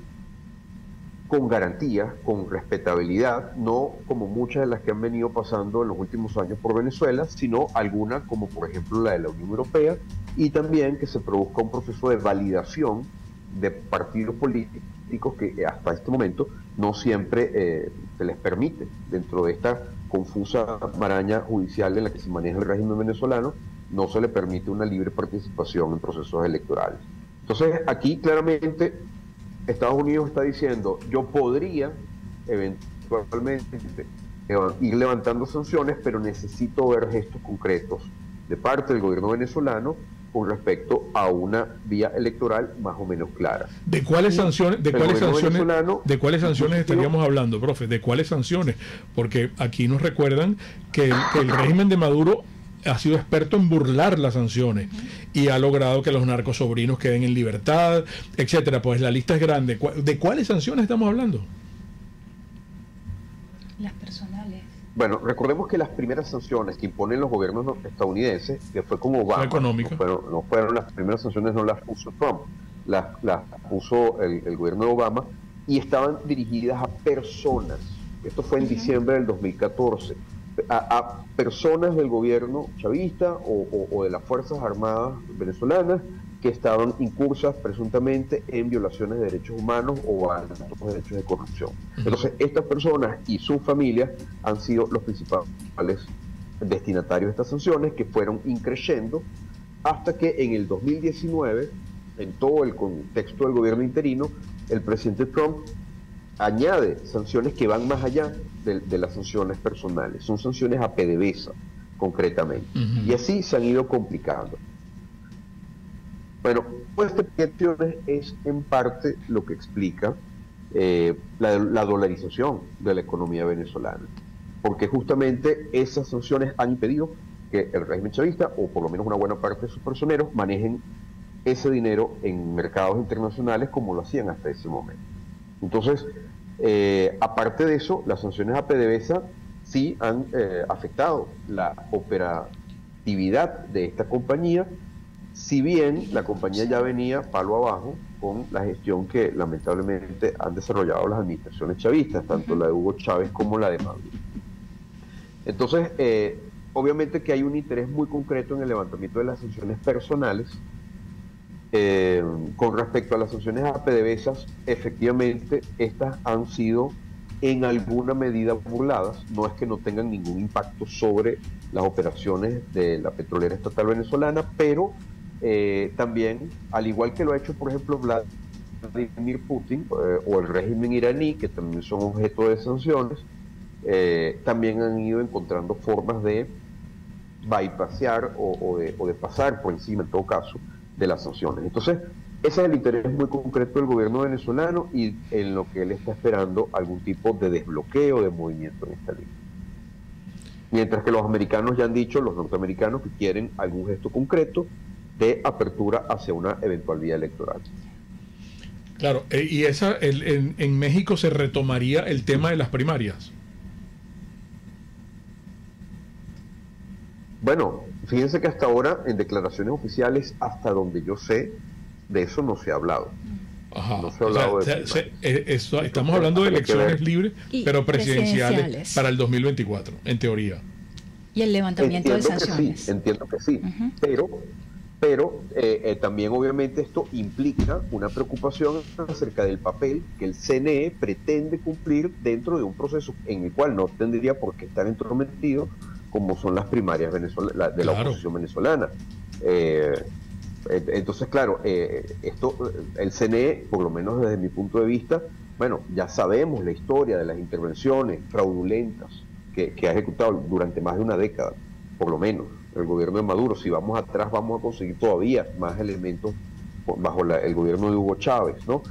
con garantías, con respetabilidad, no como muchas de las que han venido pasando en los últimos años por Venezuela, sino alguna como por ejemplo la de la Unión Europea, y también que se produzca un proceso de validación de partidos políticos que hasta este momento no siempre se les permite dentro de esta confusa maraña judicial en la que se maneja el régimen venezolano, no se le permite una libre participación en procesos electorales. Entonces aquí claramente Estados Unidos está diciendo, yo podría eventualmente ir levantando sanciones, pero necesito ver gestos concretos de parte del gobierno venezolano con respecto a una vía electoral más o menos clara. ¿De cuáles sanciones, de cuáles sanciones estaríamos hablando, profe? ¿De cuáles sanciones? Porque aquí nos recuerdan que el régimen de Maduro ha sido experto en burlar las sanciones y ha logrado que los narcosobrinos queden en libertad, etcétera. Pues la lista es grande. ¿De cuáles sanciones estamos hablando? Las personales. Bueno, recordemos que las primeras sanciones que imponen los gobiernos estadounidenses, que fue con Obama, no fueron las primeras sanciones, no las puso Trump, las puso el gobierno de Obama, y estaban dirigidas a personas. Esto fue en diciembre del 2014. A personas del gobierno chavista o de las Fuerzas Armadas venezolanas que estaban incursas presuntamente en violaciones de derechos humanos o altos derechos de corrupción. Entonces, estas personas y sus familias han sido los principales destinatarios de estas sanciones, que fueron increciendo hasta que en el 2019, en todo el contexto del gobierno interino, el presidente Trump añade sanciones que van más allá de las sanciones personales. Son sanciones a PDVSA, concretamente. Y así se han ido complicando. Bueno, pues esta petición es en parte lo que explica la dolarización de la economía venezolana, porque justamente esas sanciones han impedido que el régimen chavista, o por lo menos una buena parte de sus personeros, manejen ese dinero en mercados internacionales como lo hacían hasta ese momento. Entonces, aparte de eso, las sanciones a PDVSA sí han afectado la operatividad de esta compañía, si bien la compañía ya venía palo abajo con la gestión que lamentablemente han desarrollado las administraciones chavistas, tanto la de Hugo Chávez como la de Maduro. Entonces, obviamente que hay un interés muy concreto en el levantamiento de las sanciones personales. Con respecto a las sanciones a PDVSA, efectivamente estas han sido en alguna medida burladas. No es que no tengan ningún impacto sobre las operaciones de la petrolera estatal venezolana, pero también, al igual que lo ha hecho por ejemplo Vladimir Putin o el régimen iraní, que también son objeto de sanciones, también han ido encontrando formas de bypassear o de pasar por encima, en todo caso, de las sanciones. Entonces, ese es el interés muy concreto del gobierno venezolano y en lo que él está esperando algún tipo de desbloqueo de movimiento en esta línea. Mientras que los americanos ya han dicho, los norteamericanos, que quieren algún gesto concreto de apertura hacia una eventual vía electoral. Claro, y en México se retomaría el tema de las primarias. Bueno, fíjense que hasta ahora, en declaraciones oficiales, hasta donde yo sé, de eso no se ha hablado. Ajá. No se ha hablado estamos hablando de elecciones libres, pero presidenciales para el 2024, en teoría. Y el levantamiento de sanciones. Entiendo que sí, pero también obviamente esto implica una preocupación acerca del papel que el CNE pretende cumplir dentro de un proceso en el cual no tendría por qué estar entrometido, como son las primarias de la oposición venezolana. Entonces, claro, el CNE, por lo menos desde mi punto de vista, bueno, ya sabemos la historia de las intervenciones fraudulentas que ha ejecutado durante más de una década, por lo menos, el gobierno de Maduro. Si vamos atrás, vamos a conseguir todavía más elementos bajo el gobierno de Hugo Chávez, ¿no?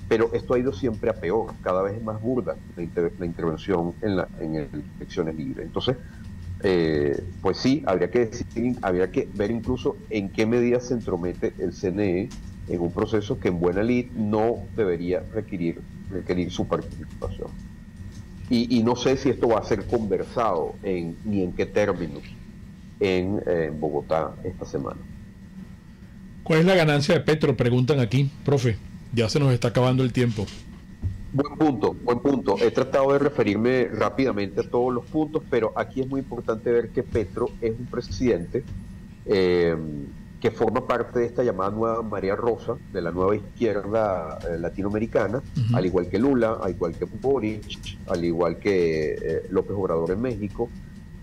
Pero esto ha ido siempre a peor, cada vez es más burda la intervención en elecciones libres. Entonces, pues sí, habría que ver incluso en qué medida se entromete el CNE en un proceso que en buena lid no debería requerir su participación. Y no sé si esto va a ser conversado ni en qué términos en Bogotá esta semana. ¿Cuál es la ganancia de Petro? Preguntan aquí, profe. Ya se nos está acabando el tiempo. Buen punto. He tratado de referirme rápidamente a todos los puntos, pero aquí es muy importante ver que Petro es un presidente que forma parte de esta llamada nueva marea rosa, de la nueva izquierda latinoamericana, al igual que Lula, al igual que Boric, al igual que López Obrador en México.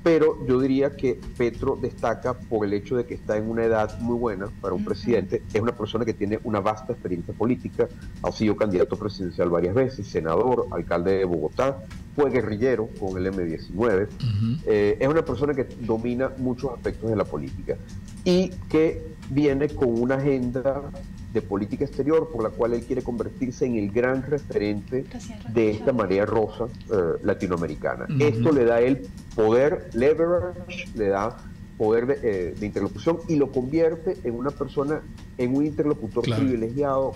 Pero yo diría que Petro destaca por el hecho de que está en una edad muy buena para un presidente. Es una persona que tiene una vasta experiencia política, ha sido candidato presidencial varias veces, senador, alcalde de Bogotá, fue guerrillero con el M-19. Es una persona que domina muchos aspectos de la política y que viene con una agenda de política exterior por la cual él quiere convertirse en el gran referente de esta marea rosa latinoamericana. Esto le da el poder, leverage, le da poder de interlocución y lo convierte en una persona, en un interlocutor privilegiado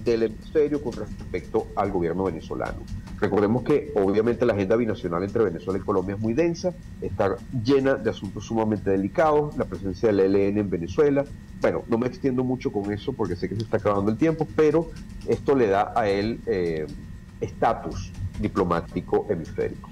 del hemisferio con respecto al gobierno venezolano. Recordemos que obviamente la agenda binacional entre Venezuela y Colombia es muy densa, está llena de asuntos sumamente delicados, la presencia del ELN en Venezuela. Bueno, no me extiendo mucho con eso porque sé que se está acabando el tiempo, pero esto le da a él estatus diplomático hemisférico.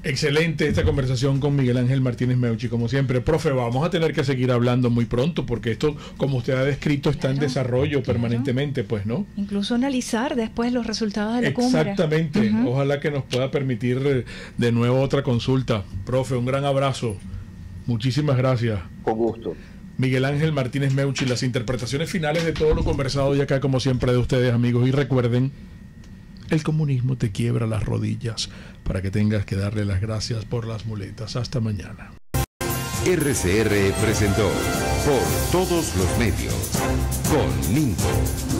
Excelente esta conversación con Miguel Ángel Martínez Meucci, como siempre. Profe, vamos a tener que seguir hablando muy pronto porque esto, como usted ha descrito, está en desarrollo permanentemente, pues, ¿no? Incluso analizar después los resultados de la cumbre. Exactamente. Ojalá que nos pueda permitir de nuevo otra consulta. Profe, un gran abrazo. Muchísimas gracias. Con gusto. Miguel Ángel Martínez Meucci, las interpretaciones finales de todo lo conversado y acá, como siempre, de ustedes, amigos. Y recuerden, el comunismo te quiebra las rodillas para que tengas que darle las gracias por las muletas. Hasta mañana. RCR presentó Por Todos los Medios con Mingo.